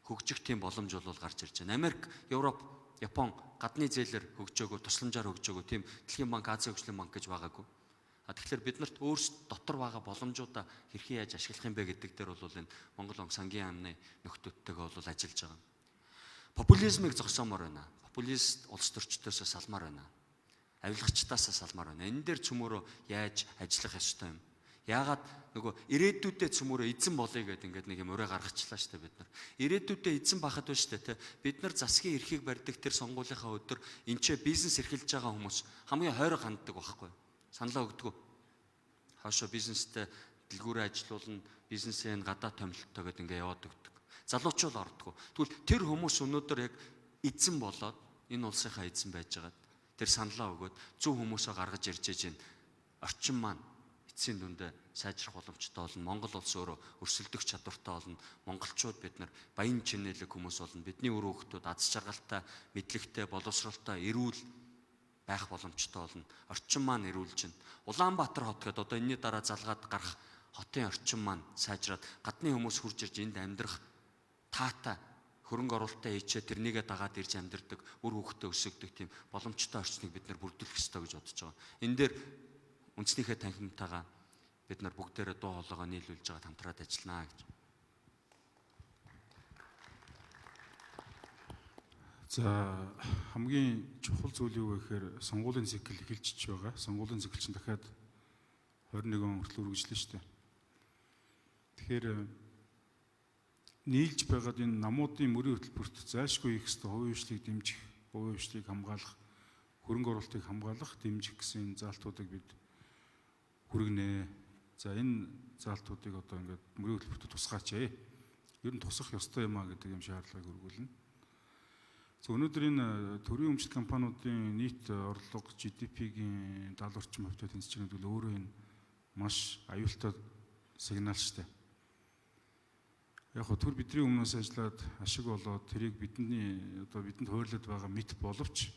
хөгжих тийм боломж бол гарч ирж байна. Америк, Европ, Япон гадны зээлээр хөгжөөгөө, тусламжаар хөгжөөгөө тийм Дэлхийн банк, Азийн хөгжлийн банк гэж байгаагүй. Тэгэхээр бид нарт өөрсд дотор байгаа боломжуудаа хэрхэн яаж ашиглах юм бэ гэдэг дээр бол энэ Монгол сангийн яамны нөхдөдтэйгээ бол ажиллаж байгаа. Популизмыг зогсоомоор байна. Популист улс төрчдөөсөө салмаар байна. Авилгачтаасаа салмаар байна. Энэ дээр цөмөрөө яаж ажиллах ёстой юм? Яагаад нөгөө ирээдүйдээ цөмөрөө эзэн болъё гэдэг ингээд нэг юм ураа гаргачлаа штэ бид нар. Ирээдүйдээ эзэн бахад байна штэ те. Бид нар засгийн эрхийг барьдаг тэр сонгуулийнхаа өдөр энчээ бизнес эрхэлж байгаа хүмүүс хамгийн хойроо ханддаг байхгүй юу? Саналаа өгдөг. Хаашаа бизнестэй дэлгүүрээ ажилуулна, бизнесийн гадаа томилттой гэдэг ингээд яваад өгдөг. Залуучууд ордгоо. Тэгвэл тэр хүмүүс өнөөдөр яг эзэн болоод энэ улсынхаа эзэн байж байгаа. Тэр саналаа өгөөд зөв хүмүүсөө гаргаж ирж байна. Орчин маань эцсийн дүндээ сайжрах боломжтой болно. Монгол улс өөрөө өрсөлдөх чадвартай болно. Монголчууд бид нар баян чинэлэг хүмүүс болно. Бидний үр хөвгтүүд аз жаргалтай, мэдлэгтэй, боловсралтай, эрүүл байх боломжтой болно. Орчин маань эрүүлж байна. Улаанбаатар хот гэдэг одоо энэний дараа залгаад гарах хотын орчин маань сайжраад гадны хүмүүс хурж ирж энд амьдрах таатай хөрөнгө оруулалтаа хийчээ тэрнийгээ дагаад ирж амьдардаг, үр хөвгтөө өсгдөг тийм боломжтой орчныг бид нар бүрдүүлэх ёстой гэж бодож байгаа. Энэ дээр үндэснийхээ танхимтайгаа бид нар бүгдээрээ дуу хоолойгоо нийлүүлж байгаа хамтраад ажилланаа гэж. За хамгийн чухал зүйл юу вэ гэхээр сонгуулийн цикл эхэлж байгаа. Сонгуулийн цикл чинь дахиад 21 он хүртэл үргэлжлэнэ шүү дээ. Тэгэхээр нийлж байгаад энэ намуудын мөрийн хөтөлбөрт зайлшгүй их хэвээр хувийн хвшлийг дэмжих, хувийн хвшлийг хамгаалах, хөрөнгө оруулалтыг хамгаалах, дэмжих гэсэн заалтуудыг бид хүргэнэ. За энэ заалтуудыг одоо ингээд мөрийн хөтөлбөрт тусгаач ээ. Ер нь тусах ёстой юм а гэдэг юм шаардлагыг өргүүлнэ. За өнөөдөр энэ төрийн өмчит компаниудын нийт орлого GDP-гийн 70 орчим хувьтай тэнцэж байгаа бол өөрөө энэ маш аюултай сигнал шүү дээ. Яг хөө төр бидний өмнөөс ажиллаад ашиг болоод тэрийг бидэнд хойрлоод байгаа мэт боловч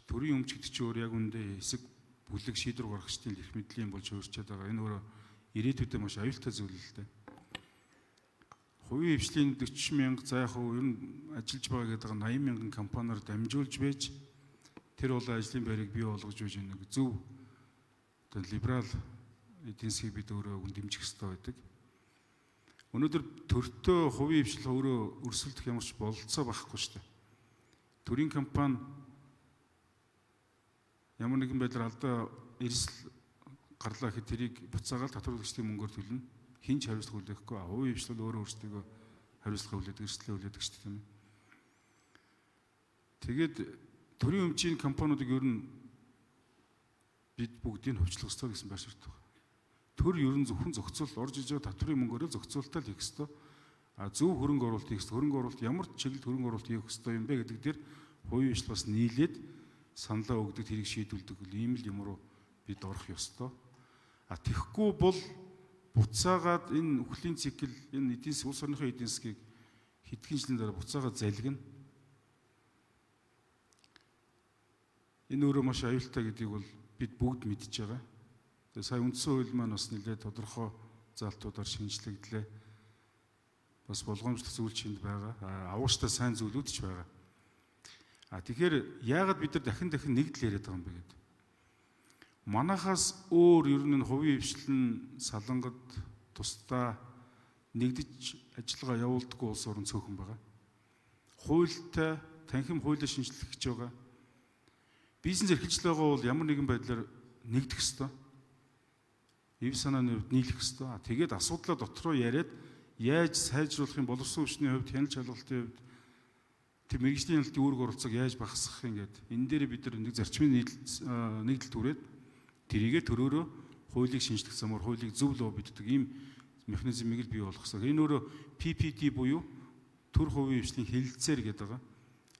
төрийн өмч гэдэг чинь өөр яг үндэ хэсэг бүлэг шийдвэр гаргагчдын эрх мэдлийн болж өөрчлөж байгаа. Энэ өөрөө ирээдүйдээ маш аюултай зүйл л дээ. Хувийн хвшлийн 40 мянга за яг хөө ер нь ажиллаж байгаа гэдэг 80 мянган компаниар дамжуулж байж тэр бол ажлын байрыг бий болгож байж нэг зөв одоо либерал эдийн засгийг бид өөрөө дэмжих хэрэгтэй байдаг. Өнөөдөр төртөө хувийн хвшил өөрөө өрсөлдөх ямарч бололцоо байхгүй шүү дээ. Төрийн компани ямар нэгэн байдлаар алдаа эрсэл гарлаа гэхэд тэрийг буцаагаад татварлагчдын мөнгөөр төлнө. Хинч хариуцлага хүлээхгүй. Хувийн хвшил өөрөө өөрсдөө хариуцлага хүлээдэг, эрсдлээ хүлээдэг шүү дээ. Тэгээд төрийн өмчийн компаниудыг ер нь бид бүгдийг хөвчлөх ёстой гэсэн байр суурь байна. Төр ер нь зөвхөн зохицуул орж иж байгаа татврын мөнгөөрөө зохицуултаа л хийх ёстой. Зөв хөрөнгө оруулалт хийх ёстой. Хөрөнгө оруулалт ямар чиглэлд хөрөнгө оруулалт хийх ёстой юм бэ гэдэг дээр хувийн хвшил бас нийлээд саналаа өгдөг тэрийг шийдүүлдэг ийм л юм руу бид орох ёстой. Тэгэхгүй бол буцаагаад энэ үхлийн цикл энэ эдийн засгийн улс орныхоо эдийн засгийг хэдхэн жилийн дараа буцаагаад залгина. Энэ өөрөө маш аюултай гэдгийг бол бид бүгд мэдж байгаа. Тэгээ сая үндсэн хууль маань бас нэлээд тодорхой залтуудаар шинжлэгдлээ. Бас болгоомжлох зүйл чинд байгаа. Авууштай сайн зүйлүүд ч байгаа. Тэгэхээр яагаад бид нар дахин нэгдэл яриад байгаа юм бэ гэдэг. Манайхаас өөр ер нь хувийн хвшлэн салангад тусдаа нэгдэж ажиллагаа явуулдаггүй улс орн цөөхөн байгаа. Хуультай танхим хуулийг шинжлэх гэж байгаа. Бизнес эрхэлж байгаа бол ямар нэгэн байдлаар нэгдэх ёстой. Эв санааны хувьд нийлэх ёстой. Тэгээд асуудлаа дотроо яриад яаж сайжруулахын боловсон хүчний хувьд, хяналт шалгалтын хувьд тэр мэргэжлийн хяналтын үүрэг оролцоог яаж багасгах юм гээд энэ дээр бид нар нэг зарчмын нэгдэлт түрээд тэрийгэ төрөөрөө хуулийг шинжлэх замаар хуулийг зөв лоббиддаг ийм механизмыг л бий болгох хэрэгтэй. Энэ өөрөө PPT буюу төр хувийн хвшлийн хэлэлцээр гэдэг байгаа.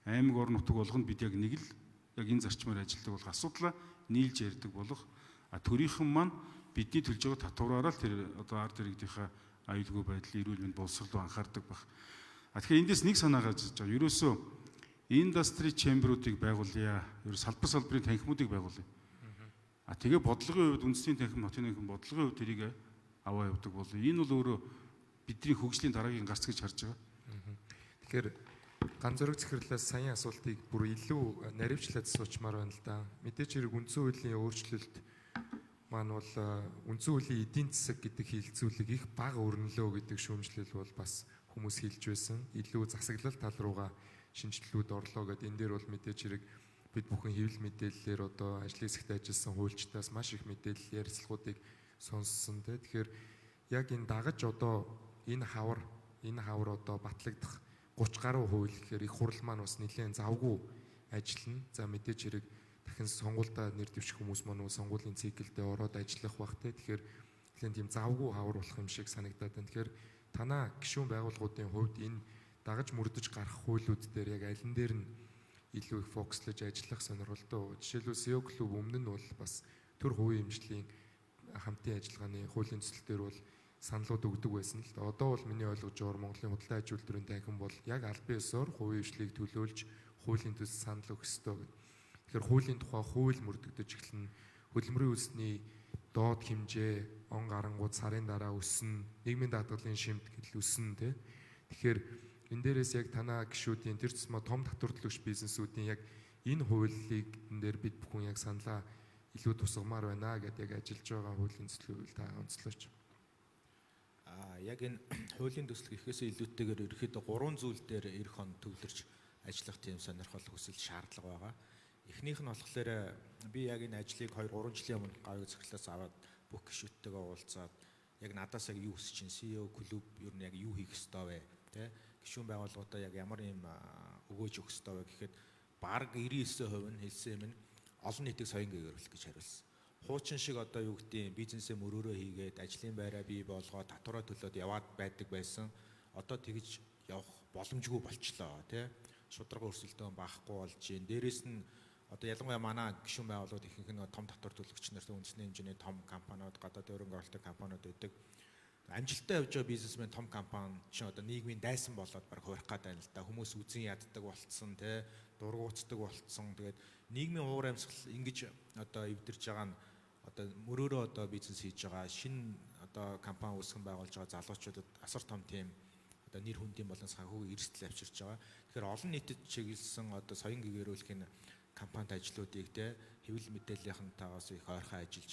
Аймаг орон нутаг болгонд бид яг нэг л яг энэ зарчмаар ажилладаг болох асуудлаа нийлж ярьдаг болох төрийнхэн маань бидний төлж байгаа татвараараа л тэр одоо ард иргэдийнхаа аюулгүй байдал, эрүүл мэнд боловсрол анхаардаг баг. Тэгэхээр эндээс нэг санаа гарч ирж байгаа. Ерөөсөө индастри чемберуудыг байгуулъя. Ерөөс салбарын танхимуудыг байгуулъя. Тэгээ бодлогын хувьд үндэсний танхим, хотын танхим бодлогын хувьд тэрийг аваа явдаг бол энэ бол өөрөө бидний хөгжлийн дараагийн гарц гэж харж байгаа. Тэгэхээр ганц зөрөг захирлаас саяын асуултыг бүр илүү наривчлаад суучмаар байна л да. Мэдээч хэрэг үндсэн хуулийн өөрчлөлт маань бол үндсэн хуулийн эдийн засаг гэдэг хилцүүлэг их бага өрнөлөө гэдэг шүүмжлэл бол бас хүмүүс хэлж байсан. Илүү засаглал тал руугаа шинжилгүүд орлоо гэдэг. Энэ дээр бол мэдээч хэрэг бид бүхэн хэвлэл мэдээллээр одоо ажлын хэсэгт ажилласан хуульчдаас маш их мэдээлэл ярилцлагуудыг сонссон те. Тэгэхээр яг энэ дагаж одоо энэ хавар одоо батлагдах 30 гаруй хууль гэхээр их хурл маань бас нэлээд завгүй ажиллана. За мэдээч хэрэг дахин сонгуультай нэр дэвших хүмүүс маань сонгуулийн циклдээ ороод ажиллах бах те. Тэгэхээр нэлээд тийм завгүй хавар болох юм шиг санагдаад байна. Тэгэхээр танаа гишүүн байгууллагуудын хувьд энэ дагаж мөрдөж гарах хуулиуд дээр яг алин дээр нь илүү их фокуслаж ажиллах сонирхолтой. Жишээлбэл SEO клуб өмнө нь бол бас төр хувийн хэмжээний хамтын ажиллагааны хуулийн төсөл дээр бол саналууд өгдөг байсан л да. Одоо бол миний ойлгож байгаагаар Монголын худалдаа аж үйлдвэрийн танхим бол яг албан ёсоор хувийн хвшлийг төлөөлж хуулийн төсөл санал өгөх ёстой гэдэг. Тэгэхээр хуулийн тухай хууль мөрдөгдөж эхэлнэ. Хөдөлмөрийн үндэсний доод хэмжээ, он гарангууд сарын дараа өснө, нийгмийн даатгалын шимт гэдэл өснө тий. Тэгэхээр энэ дээрээс яг танаа гишүүдийн тэр тусмаа том татвар төлөгч бизнесүүдийн яг энэ хуулийг энэ дээр бид бүхэн яг саналаа илүү тусгамаар байна гэдэг яг ажиллаж байгаа хуулийн төслийг та онцлооч. Яг энэ хуулийн төсөл гэхээсээ илүүтэйгээр ерөөхдөө 3 зүйл дээр эх хон төвлөрч ажиллах тийм сонирхол хүсэл шаардлага байгаа. Эхнийх нь болохоор би яг энэ ажлыг 2-3 жилийн өмнө гавь захирлаас аваад бүх гишүүдтэйгээ уулзаад яг надаас яг юу хүсэж чинь CEO клуб ер нь яг юу хийх ёстой вэ тэ гишүүн байгууллагуудаа яг ямар юм өгөөж өгөх ёстой вэ гэхэд баг 99% нь хэлсэн юм нь олон нийтийг соён гээгэрүүлэх гэж хариулсан. Хуучин шиг одоо юу гэдгийг бизнесээ мөрөөрөө хийгээд ажлын байраа бий болгоод татвараа төлөөд яваад байдаг байсан. Одоо тэгж явах боломжгүй болчлоо тий. Шударга өрсөлдөөн багахгүй болж байна. Дээрээс нь одоо ялангуяа манай гишүүн байгууллагууд ихэнх нь том татвар төлөгч нартай үндэсний хэмжээний том компаниуд, гадаад хөрөнгө оруулалтын компаниуд байдаг. Амжилттай явж байгаа бизнесмен том компани чинь одоо нийгмийн дайсан болоод баг хуурах гээд байна л да. Хүмүүс үзэн яддаг болцсон тий. Дургуутдаг болцсон. Тэгээд нийгмийн уур амьсгал ингэж одоо эвдэрж байгаа нь одоо мөрөөрөө одоо бизнес хийж байгаа шинэ одоо компани үүсгэн байгуулж байгаа залуучуудад асар том тийм одоо нэр хүндийн болон санхүүгийн эрсдэл авчирч байгаа. Тэгэхээр олон нийтэд чиглэсэн одоо соён гээгэрүүлэхийн компанид ажлуудыг те хэвлэл мэдээллийнхэнтэйгээс их ойрхон ажиллаж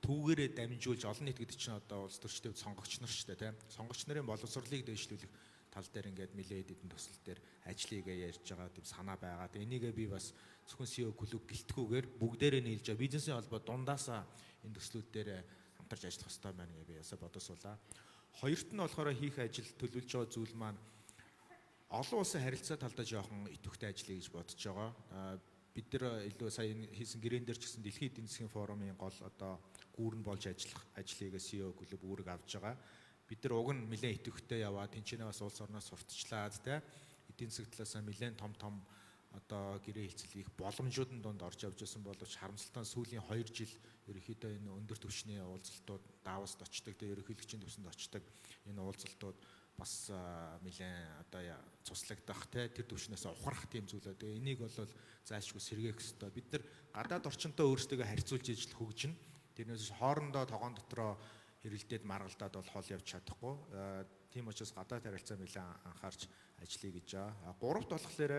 түүгээрээ дамжуулж олон нийт гэдэг чинь одоо улс төрчдөд сонгогч нар ч те сонгогч нарын боловсролыг дэвшлүүлэх тал дээр ингээд нэлээд хэдэн төсөл дээр ажлыг ярьж байгаа тийм санаа байгаа. Энийгээ би бас зөвхөн CEO клуб гэлтгүүгээр бүгдээрээ нийлж байгаа бизнесийн холбоо дундаасаа энэ төслүүд дээр хамтарч ажиллах хэрэгтэй байна гэж би ясаа бодосуулаа. Хоёрт нь болохоор хийх ажил төлөвлөж байгаа зүйл маань олон улсын харилцаа талдаа жоохон идэвхтэй ажиллая гэж бодож байгаа. Бид нар илүү сая хийсэн гэрээн дээр ч гэсэн Дэлхийн эдийн засгийн форумын гол одоо гүүрэн болж ажиллах ажлыг CEO клуб үүрэг авч байгаа. Бид нар уг нь нэлээд идэвхтэй яваад тэнцэнэ бас улс орноос сурталчлаад те эдийн засаг талаас нь нэлээд том одоо гэрээ хэлцэл их боломжуудын донд орж явж байсан боловч харамсалтай сүүлийн 2 жил ерөнхийдөө энэ өндөр түвшний уулзалтууд Давост очдог, тэгээ ерөнхийлөгчийн төсөнд очдог энэ уулзалтууд бас нэлээд одоо цуслагдах те тэр төвшнөөс ухрах тийм зүйлээ. Тэгээ энийг бол зайлшгүй сэргээх хэрэгтэй. Бид нар гадаад орчинтой өөрсдөө харьцуулж ижил хөгжинэ. Тэрнээс хоорондоо тогоон дотроо хэрэлдээд маргалдаад бол хол явж чадахгүй. Тийм учраас гадаад харилцаа нэлээд анхаарч ажиллая гэж байгаа. Гуравт болохоор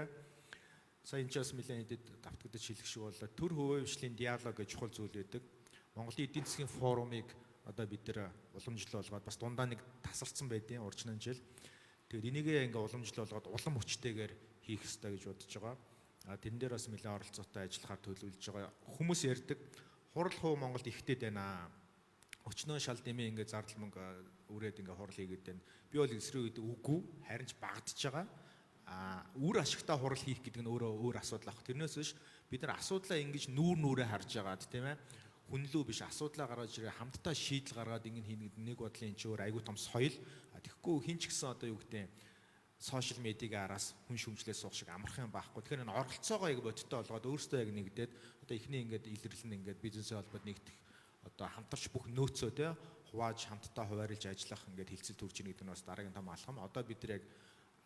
сая энэ ч бас нэлээд хэдэд давтагдаж хэлэх шиг боллоо. Төр хувийн диалог гэж чухал зүйл байдаг. Монголын эдийн засгийн форумыг одоо бид нэр уламжлал болгоод бас дундаа нэг тасарсан байдیں۔ Урчнан жил. Тэгэхээр энийгээ ингээ уламжлал болгоод улам хүчтэйгээр хийх хэрэгтэй гэж бодож байгаа. Тэрэн дээр бас нэлээд оролцоотой ажиллахаар төлөвлөж байгаа. Хүмүүс ярьдаг хурал хуу Монголд ихтэй байна. Өчнөө шал дэмий ингээ зардал мөнгө үрээд ингээ хурал хийгээд байна. Би бол эсрэг гэдэг үгүй, харин ч багдж байгаа. Үр ашигтай хурал хийх гэдэг нь өөрөө өөр асуудал ах. Тэрнээс биш бид нар асуудлаа ингэж нүүрээ харж байгаад тийм ээ. Хүнлүү биш асуудлаа гаргаж ирээ хамтдаа шийдэл гаргаад ингэ хийнэ гэдэг нэг бодлын энэ ч өөр айгүй том соёл. Тэгэхгүй хин ч гэсэн одоо юу гэдэг сошиал медиагийн араас хүн шүмжлээс суух шиг амархан байхгүй. Тэгэхээр энэ оролцоогоо яг бодиттой болгоод өөрсдөө яг нэгдээд одоо эхний ингээд илэрлэн ингээд бизнесийн холбоод нэгдэх одоо хамтарч бүх нөөцөө те хувааж хамтдаа хуваарлж ажиллах ингээд хилцэл төрж ийн гэдэг нь бас дараагийн том алхам. Одоо бид нар яг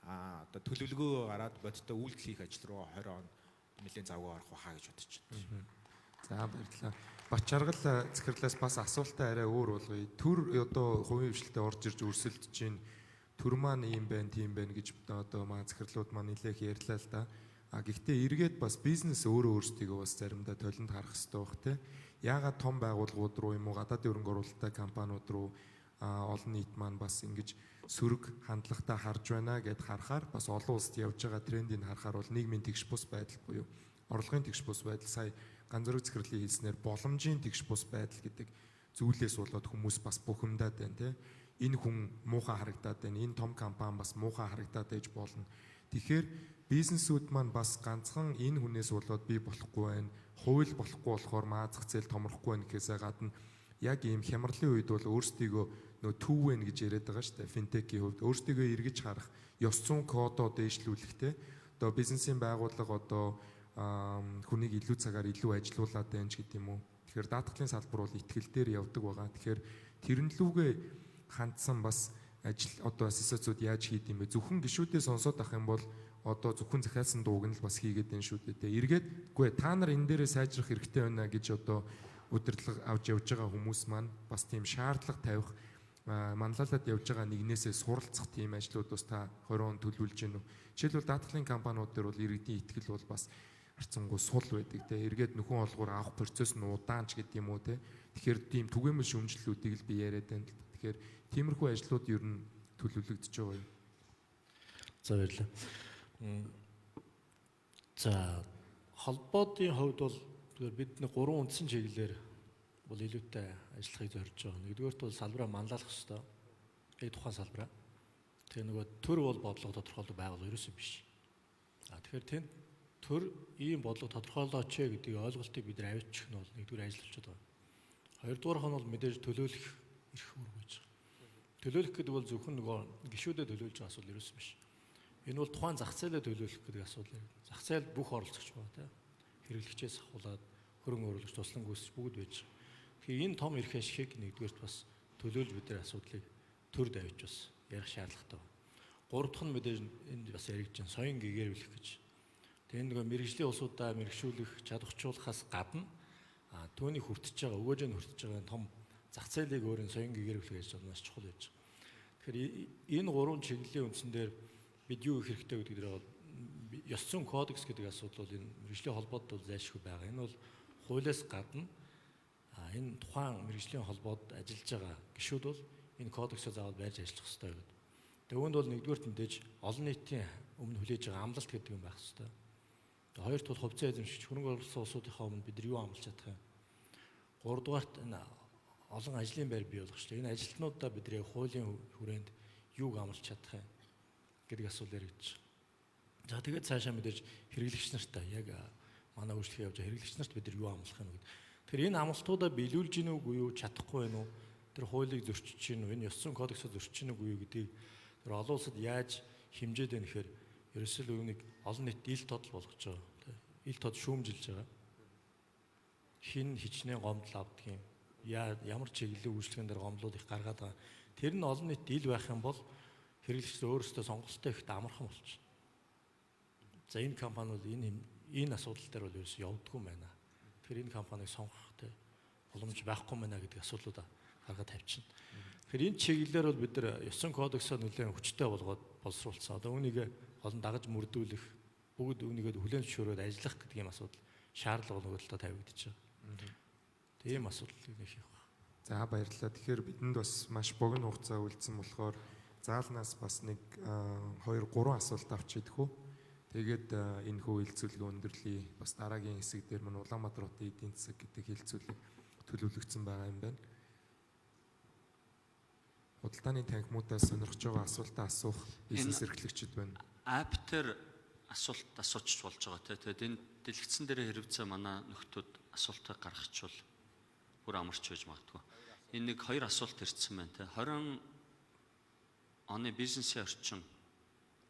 одоо төлөвлөгөө гараад бодиттой үйлдэл хийх ажил руу 20 он нэлээд завгүй орох байхаа гэж бодож байна. За баярлалаа. Бачаргал захирлаас бас асуултаа арай өөр болгоё. Төр одоо хувийн хвшилтэд орж ирж өрсөлдөж чинь төр маань ийм байна, тийм байна гэж одоо маань захирлууд маань нэлээх ярьлаа л да. Гэхдээ эргээд бас бизнес өөрөө өөрсдийгөө бас заримдаа толинд харах хэрэгтэй байх те. Яагаад том байгууллагууд руу юм уу гадаадын хөрөнгө оруулалттай компаниуд руу олон нийт маань бас ингэж сөрөг хандлагатай харж байна гэд харахаар бас олон улсад явж байгаа трендийг харахаар бол нийгмийн тэгш бус байдал буюу орлогын тэгш бус байдал сая ганцрог захирлын хэлснээр боломжийн тэгш бус байдал гэдэг зүйлээс болоод хүмүүс бас бухимдаад байна те. Энэ хүн муухай харагдаад байна. Энэ том компани бас муухай харагдаад байж болно. Тэгэхээр бизнесүүд маань бас ганцхан энэ хүнээс болоод би болохгүй байна. Хууль болохгүй болохоор маазах зээл томрохгүй байна гэхээсээ гадна яг ийм хямралын үед бол өөрсдийгөө нөө төв вэ гэж яриад байгаа шүү дээ. Финтекийн хувьд өөрсдийгөө эргэж харах, ёс зүйн кодоо дээшлүүлэхтэй. Одоо бизнесийн байгууллага одоо хүнийг илүү цагаар илүү ажилуулад байна ч гэдэм үү. Тэгэхээр даатгалын салбар бол ихтгэл дээр явдаг байгаа. Тэгэхээр тэрэн лүүгээ хандсан бас ажил одоо ассоциацууд яаж хийд юм бэ? Зөвхөн гишүүдээ сонсоод ах юм бол одоо зөвхөн захиалсан дууг нь л бас хийгээд байна шүү дээ. Эргээд үгүй та нар энэ дээрээ сайжрах хэрэгтэй байна гэж одоо удирдлага авч явж байгаа хүмүүс маань бас тийм шаардлага тавих манлайлаад явж байгаа нэгнээсээ суралцах тийм ажлууд бас та 20 он төлөвлөж гэнэ үү? Жишээлбэл даатгалын компаниуд дээр бол иргэдийн итгэл бол бас харцангуй сул байдаг те. Эргээд нөхөн олгоор авах процесс нь удаан ч гэдэг юм уу те. Тэгэхээр тийм түгээмэл шүүмжлэлүүдийг л би яриад байна л да. Тэгэхээр тиймэрхүү ажлууд ер нь төлөвлөгдөж байгаа юм. За баярлалаа. За холбоодын хувьд бол тэгэхээр бид нэг 3 үндсэн чиглэлээр бол илүүтэй ажиллахыг зорж байгаа. Нэгдүгээрт бол салбараа манлайлах хэрэгтэй. Яг тухайн салбараа. Тэгээ нөгөө төр бол бодлого тодорхойлдог байгууллага ерөөсөө биш. Тэгэхээр тэнд төр ийм бодлого тодорхойлооч гэдэг ойлголтыг бид нар авчирч нь бол нэгдүгээр ажиллаж байгаа. Хоёрдугаарх нь бол мэдээж төлөөлөх эрх үүрэг гэж байгаа. Төлөөлөх гэдэг бол зөвхөн нөгөө гишүүдэд төлөөлж байгаа асуудал ерөөсөө биш. Энэ бол тухайн зах зээлээ төлөөлөх гэдэг асуудал. Зах зээл бүх оролцогч байгаа тийм. Хэрэглэгчээс ахуулаад хөрөнгө оруулагч туслан гүйцэтгэж бүгд байж байгаа. Тэгэхээр энэ том эрх ашигыг нэгдүгээрт бас төлөөлж бид нар асуудлыг төр давж бас ярих шаардлагатай байна. Гурав дахь нь мэдээж энд бас яригдж соён гэгэрүүлэх гэж. Тэгээ нөгөө мэрэгжлийн улсуудаа мэрэгшүүлэх, чадварчуулахаас гадна түүний хүртэж байгаа, өгөөжөнд хүртэж байгаа том зах зээлийг өөрийн соён гэгэрүүлэх гэж бас чухал байж байгаа. Тэгэхээр энэ гурван чиглэлийн үндсэн дээр бид юу их хэрэгтэй гэдэг дээр бол ёс зүйн кодекс гэдэг асуудал бол энэ мэрэгжлийн холбоод бол зайлшгүй байгаа. Энэ бол хуулиас гадна энэ тухайн мэрэгжлийн холбоод ажиллаж байгаа гишүүд бол энэ кодексоо заавал байрж ажиллах хэрэгтэй гэдэг. Тэгвэл бол нэгдүгээр мэдээж олон нийтийн өмнө хүлээж байгаа амлалт гэдэг юм байх хэрэгтэй. Хоёрт бол хувьцаа эзэмшигч хөрөнгө оруулсан улсуудынхаа өмнө бид нар юу амлаж чадах юм. Гуравдугаарт энэ олон ажлын байр бий болгох хэрэгтэй. Энэ ажилтнуудаа бид нар хуулийн хүрээнд юуг амлаж чадах юм гэдэг асуулт яригдж байна. За тэгээд цаашаа мэдээж хэрэглэгч нартай яг манай үйлчлэгээ явж байгаа хэрэглэгч нарт бид нар юу амлах юм гэдэг. Тэгэхээр энэ амлалтуудаа биелүүлж гин үгүй юу, чадахгүй байна уу? Тэр хуулийг зөрчиж гин үү? Энэ ёс зүйн кодексыг зөрчиж гин үгүй юу гэдгийг тэр олон улсад яаж хэмжээд байна гэхээр ерөөсөө үүнийг олон нийт ил тодл болгож байгаа. Ил тод шүүмжилж байгаа. Хин хичнээн гомдол авдаг юм. Ямар чиглэлийн үйлчлэгэн дээр гомдлууд их гаргаад байгаа. Тэр нь олон нийт ил байх юм бол хэрэглэгч өөрөөсөө сонголттой ихэд амархан болчихно. За энэ компаниуд энэ асуудал дээр бол ерөөсөө явдаггүй юм байна. Тэгэхээр энэ компанийг сонгох те боломж байхгүй юм байна гэдэг асуудлуудаа гаргаад тавьчихна. Тэгэхээр энэ чиглэлээр бол бид нар ёсон кодексоо нэлээд хүчтэй болгоод боловсруулсан. Одоо үүнийг олон дагаж мөрдүүлэх, бүгд үүнийгээ хүлээн зөвшөөрөөд ажиллах гэдэг юм асуудал шаардлага болгогдолтой тавигдчихаг. Тийм асуудлыг нэг хийх байна. За баярлалаа. Тэгэхээр бидэнд бас маш богино хугацаа үлдсэн болохоор заалнаас бас нэг 2-3 асуулт авч идэх үү. Тэгээд энэ хүү хилцүүлгийн өндөрлөе. Бас дараагийн хэсэг дээр мань Улаанбаатар хотын эдийн засаг гэдэг хилцүүлэг төлөвлөгдсөн байгаа юм байна. Худалдааны танхимуудаас сонирхож байгаа асуултаа асуух бизнес эрхлэгчид байна. Апп дээр асуулт асуучих болж байгаа те. Тэгээд энэ дэлгэцэн дээр хэрэгцээ манай нөхдүүд асуултыг гаргахчвал бүр амарч байж магадгүй. Энэ нэг 2 асуулт ирсэн байна те. 20 оны бизнесийн орчин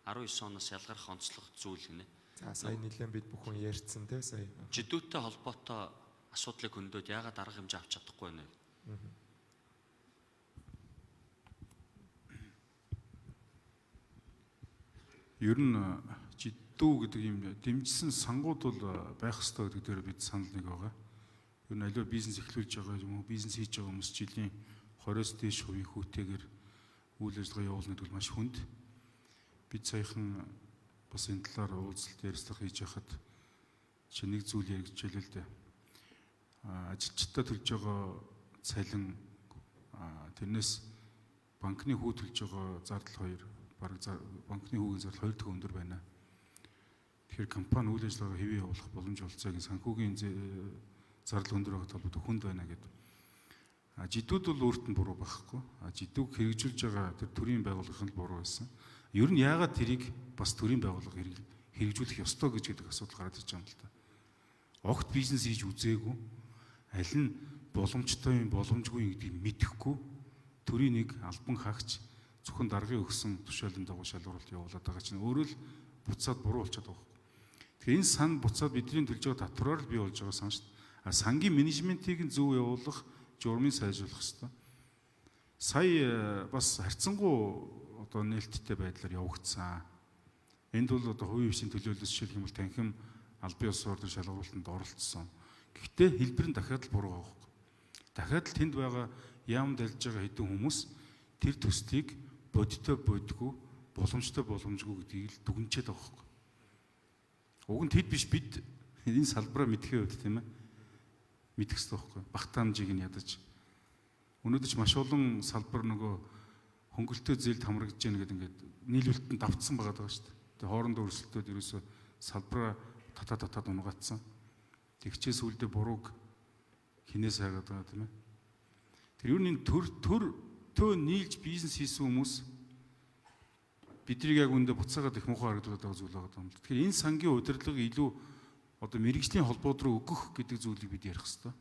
19 оноос ялгарх онцлог зүйл гинэ. За сая нэлээд бид бүхэн ярьсан те сая. Жидүүтэй холбоотой асуудлыг хөндөд яагаад арга хэмжээ авч чадахгүй байна вэ? Ер нь жидүү гэдэг юм дэмжсэн сангууд бол байх ёстой гэдэг дээр бид санал нэг байгаа. Ер нь аливаа бизнес эхлүүлж байгаа юм уу, бизнес хийж байгаа хүмүүс жилийн 20-с дээш хувийн хүүтэйгээр үйл ажиллагаа явуулна гэдэг бол маш хүнд. Бид саяхан бас энэ талаар уулзалт ярилцлага хийж байхад чи нэг зүйл яригдчихлээ л дээ. Ажилчдаа төлж байгаа цалин тэрнээс банкны хүү төлж байгаа зардал 2 бараг банкны хүүгийн зардал 2 дахин өндөр байна. Тэгэхээр компани үйл ажиллагаа хэвээ явуулах боломж олцоог санхүүгийн зардал өндөр байгаа талбарт хүнд байна гэдэг. Жидүүд бол өөрт нь буруу байхгүй. Жидүүг хэрэгжүүлж байгаа тэр төрийн байгууллага нь буруу байсан. Ер нь яагаад тэрийг бас төрийн байгууллага хэрэгжүүлэх ёстой гэж гэдэг асуудал гараад ирж байгаа юм л та. Огт бизнес хийж үзээгүй, аль нь боломжтой юм, боломжгүй юм гэдгийг мэдэхгүй төрийн нэг албан хаагч зөвхөн даргын өгсөн тушаалын дагуу шалгуулалт явуулаад байгаа чинь өөрөө л буцаад буруу болчиход байгаа юм. Тэгэхээр энэ сан буцаад бидний төлж байгаа татвараар л бий болж байгаа сан шүү дээ. Сангийн менежментийг нь зөв явуулах, журмыг сайжруулах хэрэгтэй. Сая бас харьцангуй одоо нээлттэй байдлаар явагдсан. Энд бол одоо хувийн хвшийн төлөөлөлт жишээлх юм бол танхим албан ёс ордын шалгуулалтанд оролцсон. Гэхдээ хэлбэр нь дахиад л буруу байгаа юм. Дахиад л тэнд байгаа яам дэлж байгаа хэдэн хүмүүс тэр төслийг бодиттой бодгүй, боломжтой боломжгүй гэдгийг л дүгнчихэд байгаа юм. Уг нь тэд биш бид энэ салбараа мэдхийн үед тийм ээ мэдэх хэрэгтэй байхгүй. Багтаамжийг нь ядаж. Өнөөдөр ч маш олон салбар нөгөө хөнгөлтөө зээлд хамрагдж яана гэдэг ингээд нийлүүлэлтэнд давтсан байгаа шүү дээ. Тэгээ хоорондоо өрсөлдөөд ерөөсө салбараа татаад унгатсан. Тэгчээ сүлдээ бурууг хинээс хайгаад байгаа тийм ээ. Тэр юу нэг төр нийлж бизнес хийсэн хүмүүс биднийг яг үндэ буцаагаад их муухай харагдаад байгаа зүйл байгаа юм. Тэгэхээр энэ сангийн удирдлагыг илүү одоо мэрэгжлийн холбоод руу өгөх гэдэг зүйлийг бид ярих хэрэгтэй.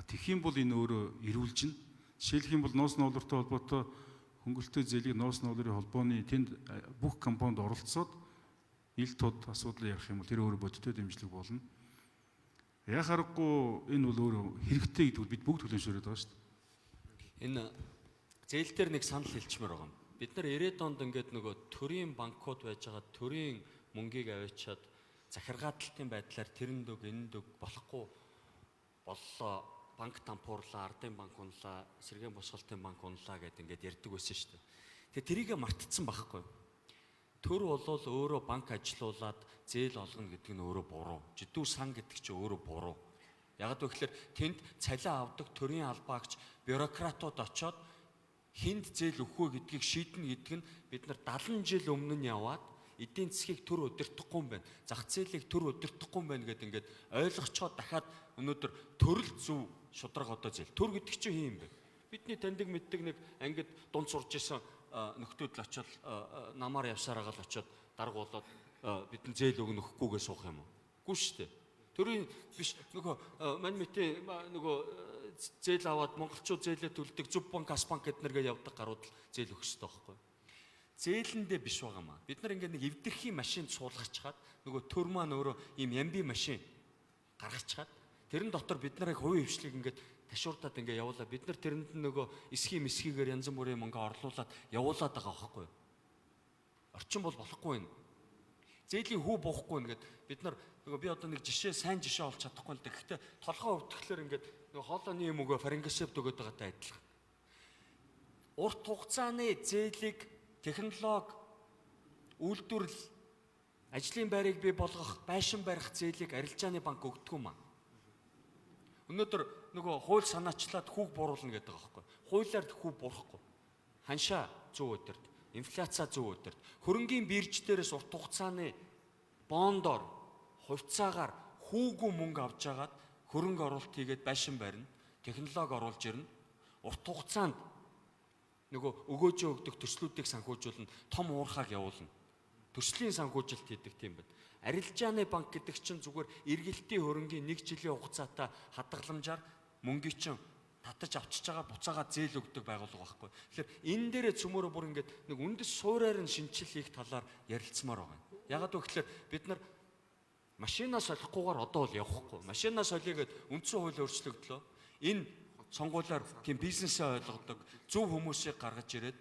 Тэгэх юм бол энэ өөрөө эрүүлжин. Жишээлх юм бол ноос ноолортой холбоотой хөнгөлтөө зээлийг ноос ноолорын холбооны тэнд бүх компанид оролцоод ил тод асуудал ярих юм бол тэр өөрөө бодиттой дэмжлэг болно. Яг харахгүй энэ бол өөрөө хэрэгтэй гэдэг бид бүгд төлөвшөөрöd байгаа шүү дээ. Энэ зээл дээр нэг санал хэлчмээр байгаа юм. Бид нар 90-ад онд ингээд нөгөө төрийн банкуд байж байгаа төрийн мөнгийг аваачаад захиргааталтын байдлаар тэрэнд өг энд өг болохгүй боллоо. Банк тампуурлаа, ардын банк унлаа, сэргээн босголтын банк унлаа гэдээ ингээд ярьдаг байсан шүү дээ. Тэгээ тэрийг мартцсан байхгүй. Төр болвол өөрөө банк ажилуулад зээл олгоно гэдэг нь өөрөө буруу. Жидүү сан гэдэг чинь өөрөө буруу. Яг гэвэл тэнд цалин авдаг төрийн албаагч бюрократууд очоод хинд зээл өгөх үү гэдгийг шийднэ гэдэг нь бид нар 70 жил өмнө нь яваад эдийн засгийг төр удирдахгүй юм байна. Зах зээлийг төр удирдахгүй юм байна гэдэг ингээд ойлгочоод дахиад өнөөдөр төрөл зөв шудраг одоо зээл. Төр гэдэг чинь юм бэ? Бидний таньдаг мэддэг нэг ангид дунд сурж исэн нөхдүүд л очоод намаар явсаар агаал очоод дарга болоод бидний зээл өгнө өгөхгүйгээ суух юм уу? Үгүй шүү дээ. Төрийн биш нөгөө мань мэтийн нөгөө зээл аваад монголчууд зээлээ төлдөг зөв банк, ас банк гэднэргээ явдаг гарууд л зээл өгөх хэрэгтэй байхгүй юу? Зээлэндээ биш байгаа маа. Бид нар ингээд нэг эвдэрхийн машинд суулгачаад нөгөө төр маань өөрөө ийм ямби машин гаргачаад тэрэн дотор бид нарыг хувийн хвшлийг ингээд ташуурдаад ингээд явуулаа. Бид нар тэрэнд нөгөө эсхийн месхийгээр янз бүрийн мөнгө орлуулад явуулаад байгаа байхгүй юу? орчин бол болохгүй байна. Зээлийн хүү буухгүй нэгэд бид нар нөгөө би одоо нэг сайн жишээ олж чадахгүй л да. Гэхдээ толгоо өвтгөхлөөр ингээд нөгөө хоолойны юм өгөө фаринксепт өгöd байгаатай адилхан. Урт хугацааны зээлийг технологи үйлдвэрлэл ажлын байрыг бий болгох, байшин барих зээлийг арилжааны банк өгдөг юм аа. Өнөөдөр нөгөө хууль санаачлаад хүүг бууруулна гэдэг байгаа байхгүй. Хуулиар хүү буурахгүй. Ханшаа 100 өдөрт, инфляци 100 өдөрт, хөрөнгийн бирж дээрээс урт хугацааны бондоор, хувьцаагаар хүүгүй мөнгө авч агаад хөрөнгө оруулалт хийгээд байшин барина, технологи оруулж ирнэ. Урт хугацаанд нөгөө өгөөжөө өгдөг төслүүдийг санхүүжүүлнэ, том уурхааг явуулна. Төслийн санхүүжилт хийдэг тийм байна. Арилжааны банк гэдэг чинь зүгээр эргэлтийн хөрөнгийн 1 жилийн хугацаатай хадгаламжаар мөнгөийг чинь татаж авчиж байгаа буцаага зээл өгдөг байгууллага байхгүй. Тэгэхээр энэ дээрээ цөмөрө бүр ингээд нэг үндэс суурьаар нь шинжил хийх талаар ярилцмаар байгаа. Ягаад вэ гэхээр бид нар машинаа солихгүйгээр одоо бол явахгүй. Машинаа солигээд үндсэн хууль өөрчлөгдлөө. Энэ сонгуулиар тийм бизнесээ ойлгодог зөв хүмүүсийг гаргаж ирээд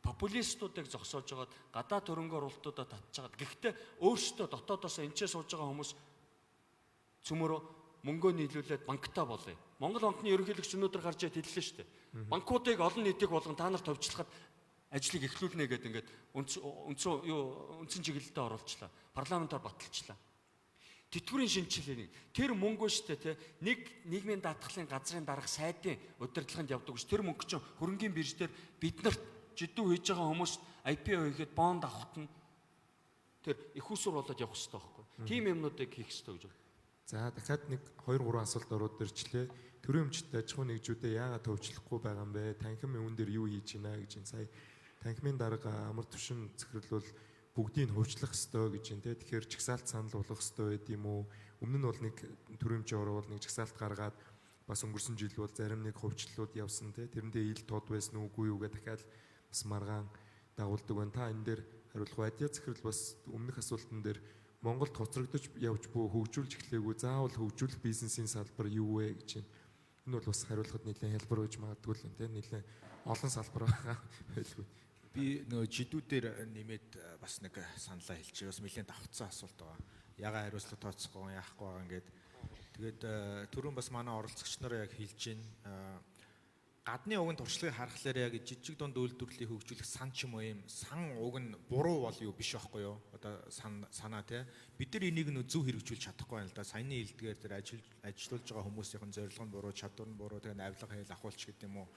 популистуудыг зогсоож байгаад гадаад хөрөнгө оруулалтуудаа татчихад. Гэхдээ өөрсдөө дотоодоос энэчээ сууж байгаа хүмүүс цөмөрөө мөнгөө нийлүүлээд банктаа болъё. Монгол банкны ерөнхийлөгч өнөөдөр гарч ирээд хэллээ шүү дээ. Банкуудыг олон нийтийг болгон та нарт товчлохад ажлыг эхлүүлнэ гэдэг ингээд үндсэн чиглэлдээ оруулчлаа. Парламентаар баталчлаа. Тэтгэврийн шинжилгээний тэр мөнгөө шүү дээ нэг нийгмийн даатгалын газрын дарга сайдын удирдлаганд явдаг ш. Тэр мөнгө чинь хөрөнгийн бирж дээр биднэрт жидүү хийж байгаа хүмүүст IPO хийгээд бонд авахт нь тэр их усур болоод явах хэрэгтэй байхгүй. Тийм юмнуудыг хийх хэрэгтэй гэж байна. За дахиад нэг 2-3 асуулт ороод ирчлээ. Төрийн өмчтөд аж ахуйн нэгжүүдэд яагаад төвчлөхгүй байгаа юм бэ? Танхим юун дээр юу хийж байна гэж энэ сая танхимын дарга амар түвшин захирлвал бүгдийг хөвчлөх ёстой гэж байна те. Тэгэхээр чагсаалт санал болгох ёстой байд юм уу? Өмнө нь бол нэг төрийн өмчийн орвол нэг чагсаалт гаргаад бас өнгөрсөн жил бол зарим нэг хөвчлүүд явсан те. Тэрэндээ ил тод байсан уугүй юу гэдэг дахиад бас маргаан дагуулдаг байна. Та энэ дээр хариулах байдья. Захирал бас өмнөх асуултан дээр Монголд хоцрогдож явж буй хөгжүүлж эхлэегүй заавал хөгжүүлэх бизнесийн салбар юу вэ гэж байна. Энэ бол бас хариулахад нэлээд хэлбэр байж магадгүй л энэ нэлээд олон салбар байгаа байлгүй. Би нөгөө жидүүдээр нэмээд бас нэг саналаа хэлчихээ. Бас нэлээд давхцсан асуулт байгаа. Ягаа хариуцлага тооцохгүй яахгүй байгаа ингээд. Тэгээд түрүүн бас манай оролцогч нараа яг хэлж байна. Гадны уг нь туршлагыг харахаар яг жижиг дунд үйлдвэрлэлийг хөгжүүлэх сан ч юм уу юм сан уг нь буруу бол юу биш байхгүй юу? Одоо санаа тий. Бид нар энийг нөө зөв хэрэгжүүлж чадахгүй байна л да. Саяны хэлдгээр тэр ажиллаж байгаа хүмүүсийн зорилго нь буруу, чадвар нь буруу, тэгээ авилга хэл ахуулч гэдэг юм уу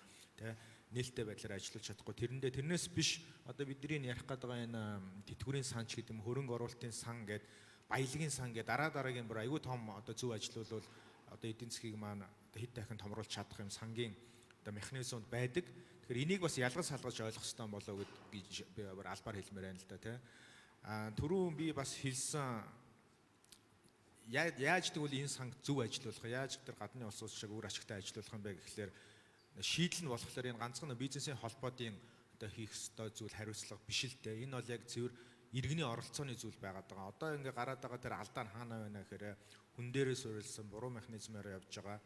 тий. Нээлттэй байдлаар ажиллаж чадахгүй. Тэрнээс биш одоо бидний ярих гэдэг энэ тэтгэврийн сан ч гэдэг юм хөрөнгө оруулалтын сан гэдэг баялагын сан гэдэг дараагийн бүр аюу том одоо зөв ажиллавал одоо эдийн засгийг маань хэд дахин томруулж чадах юм сангийн одоо механизмд байдаг. Тэгэхээр энийг бас ялгаж салгаж ойлгох хэрэгтэй болоо гэж би албаар хэлмээр байна л да тий. Түрүүн би бас хэлсэн яаж тэгвэл энэ санг зөв ажиллуулах, яаж тэр гадны улсууд шиг үр ашигтай ажиллуулах юм бэ гэхлээр шийдэл нь болохоор энэ ганцхан бизнесийн холбоодын одоо хийх ёстой зүйл хариуцлага биш л дээ. Энэ бол яг зөвхөн иргэний оролцооны зүйл байгаад байгаа. Одоо ингээ гараад байгаа тэр алдаа нь хаана байна гэхээр хүн дээрээ суурилсан буруу механизмаар явж байгаа.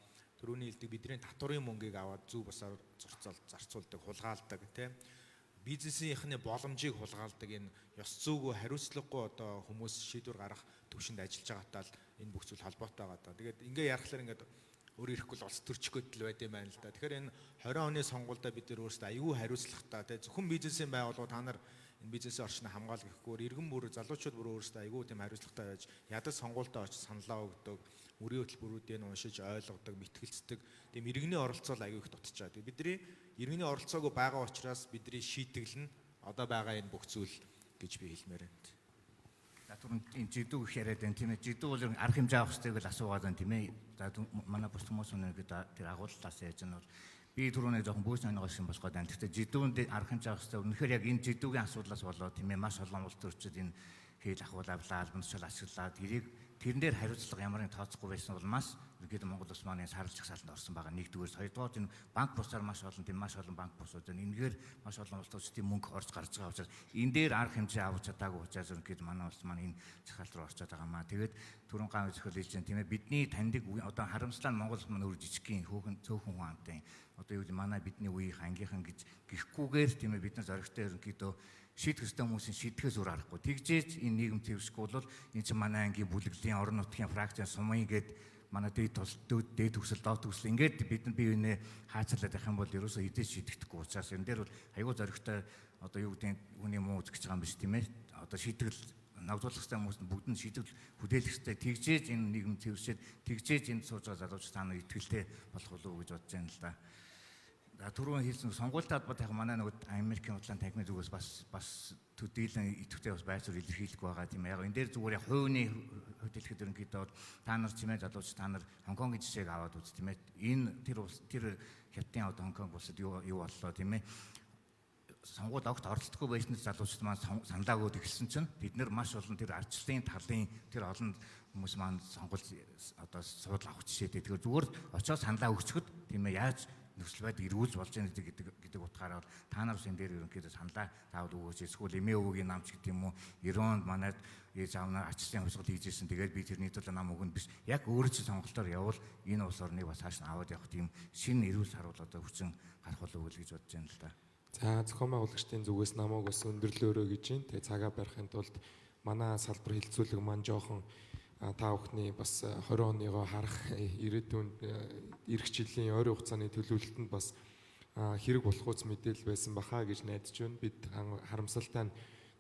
Түрүүний хэлдэг бидний татварын мөнгийг аваад зөв басаар зарцуулдаг, хулгайлдаг тийм бизнесийнхний боломжийг хулгайлдаг энэ ёс зүйгүй хариуцлагагүй одоо хүмүүс шийдвэр гаргах төвшөнд ажиллаж байгаатай л энэ бүх зүйл холбоотой байгаа. Тэгээд ингээ ярихлаар ингээд өөр ирэхгүй л улс төрчгөөд л байд юм байна л да. Тэгэхээр энэ 20 оны сонгуульдаа бид нар өөрсдөө аюул хариуцлагатай тийм зөвхөн бизнесийн байгууллагууд та нар энэ бизнесийн орчныг хамгаалах гэхгүйгээр иргэн бүр залуучууд бүр өөрсдөө аюул тийм хариуцлагатай байж ядаж сонгуульдаа очиж саналаа өгдөг, үрийн хөтөлбөрүүдийг уншиж ойлгодог, мэтгэлцдэг. Тийм иргэний оролцоо аюул их дутчихаа. Бидний иргэний оролцоогүй байгаа учраас бидний шийтгэл нь одоо байгаа энэ бүх зүйл гэж би хэлмээр байна. За түрүүн энэ жидүү гэх яриад байна тийм ээ. Жидүү бол арга хэмжээ авах хэрэгтэйг л асуугаад байна тийм ээ. За манай бус хүмүүс үнэхээр тэр агууллаас яаж нь бол би түрүүний жоохон бүүс оногоос юм босгоод байна. Гэхдээ жидүүнд арга хэмжээ авах хэрэгтэй. Үнэхээр яг энэ жидүүгийн асуудлаас болоод тийм ээ маш олон улс төрчид энэ хэл ахуул авлаа, албанчлал ашиглаад тэрэн дээр хариуцлага ямар нэг тооцохгүй байсан бол маш ерөнхийдөө Монгол улс маань сарлж хасаалтанд орсон байгаа. Нэгдүгээр, хоёрдугаар энэ банк бусаар маш олон банк бусууд энэгээр маш олон улс төрчдийн мөнгө орж гарч байгаа учраас энэ дээр арга хэмжээ авч чадаагүй учраас ерөнхийдөө манай улс маань энэ захиалт руу орчод байгаа маа. Тэгээд түрүүн гаан зөвхөн хэлж байгаа тийм ээ бидний таньдаг одоо харамслаа Монгол улс маань өөр жижигхэн цөөхөн хүн амтай. Одоо юу манай бидний үеийн ангийнхан гэж гихгүйгээр тийм ээ бид нар зоригтой ерөнхийдөө шийдэх ёстой хүмүүсийн шийдэхээс өөр аргагүй. Тэгжээж энэ нийгэм твэршгүй бол энэ чинь манай ангийн бүлэглэлийн орон нутгийн фракцийн сумын гээд манай дээд төгсөл доод төгсөл ингээд бид нар бие биенээ хаацалаад байх юм бол ерөөсөө хідэж шийдэхдэггүй учраас энэ дээр бол аюул зоригтой одоо юу гэдэг хүний муу үзэж байгаа юм биш тийм ээ. Одоо шийдэл навдуулах хэрэгтэй хүмүүс бүгд нь шийдэл хүлээх хэрэгтэй. Тэгжээж энэ нийгэм твэршээд тэгжээж энэ сууж байгаа залууч та нар итгэлтэй болох болов уу гэж бодож байна л да. Түрүүн хэлсэн сонгуультай холбоотой манай нөгөө Америкийн худлаан танхимын зүгээс бас төдийлөн идэвхтэй бас байцаар илэрхийлэх байгаа тийм ээ. Яг энэ дээр зүгээр яг хувийн хөдөлгөхөд ерөнхийдөө та нар чимээ залууч та нар Хонконгийн жишээг аваад үз тийм ээ. Энэ тэр хятадын одоо Хонконг улсад юу боллоо тийм ээ. Сонгуульд огт оролцохгүй байсан залуучууд маань саналаа өгөөд эхэлсэн чинь бид нар маш олон тэр ардчлалын талын тэр олон хүмүүс маань сонгуульд одоо суудал авах жишээтэй. Тэгэхээр зүгээр очоод саналаа өгчөхөд тийм ээ яаж нөхцөл байдал эргүүлж болж байгаа гэдэг утгаараа та нар энэ дээр ерөнхийдөө саналаа таавал өгөөч. Эсвэл эмээ өвгийн намч гэдэг юм уу 90-нд манайд ээж аав нар ачааллын хувьсгал хийжсэн. Тэгээд би тэрний төлөө нам өгнө биш. Яг өөрөө чинь сонголтоор явбал энэ улс орныг бас хааш нь аваад явах тийм шинэ эрүүл харуул одоо хүчин гарах болов уу гэж бодож байна л да. За зохион байгуулагчдын зүгээс намайг бас өндөрлөөрөө гэж байна. Тэгээ цагаа барихын тулд манай салбар хилцүүлэг маань жоохон та бүхний бас 20 оныгоо харах ирээдүйн эх жилийн ойрын хугацааны төлөвлөлтөнд бас хэрэг болох үс мэдээлэл байсан бахаа гэж найдаж байна. Бид харамсалтай нь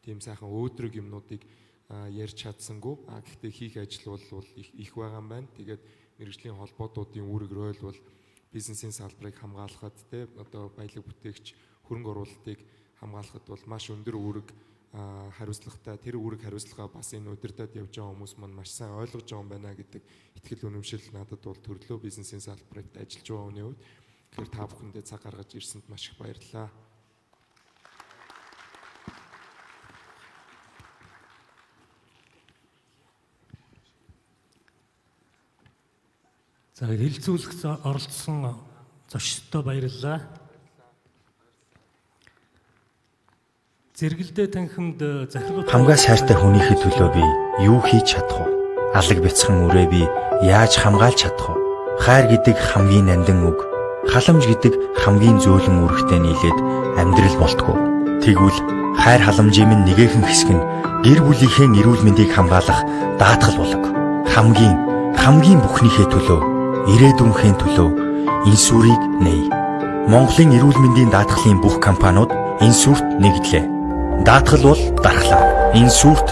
тийм сайхан өөдрөг юмнуудыг ярьж чадсангүй. Гэхдээ хийх ажил бол их байгаа юм байна. Тэгээд мэргэжлийн холбоотуудын үүрэг роль бол бизнесийн салбарыг хамгаалахад те одоо баялаг бүтээгч хөрөнгө оруулалтыг хамгаалахад бол маш өндөр үүрэг хариуцлагатай тэр үүрэг хариуцлага бас энэ удирдаад явж байгаа хүмүүс маань маш сайн ойлгож байгаа юм байна гэдэг итгэл үнэмшил надад бол төрлөө бизнесийн салбарт ажиллаж байгаа хүний хувьд тэгэхээр та бүхэндээ цаг гаргаж ирсэнд маш их баярлалаа. За хэлэлцүүлэгт оролцсон зочдтой баярлалаа. Зэрэгэлдээ танхимд захиргач хамгаа сайртай хүнийхээ төлөө би юу хийж чадах вэ? Алаг бяцхан үрээ би яаж хамгаалж чадах вэ? Хайр гэдэг хамгийн нандин үг, халамж гэдэг хамгийн зөөлөн үүрэгтэй нийлээд амьдрал болтгоо. Тэгвэл хайр халамжийн минь нэгэн хэсэг нь гэр бүлийнхээ эрүүл мэндийг хамгаалах даатгал болог. Хамгийн бүхнийхээ төлөө, ирээдүйнхээ төлөө энэ сүрийг нээе. Монголын эрүүл мэндийн даатгалын бүх компаниуд энэ сүрт нэгдлээ. Даатгал бол дархлаа. Энэ сүрт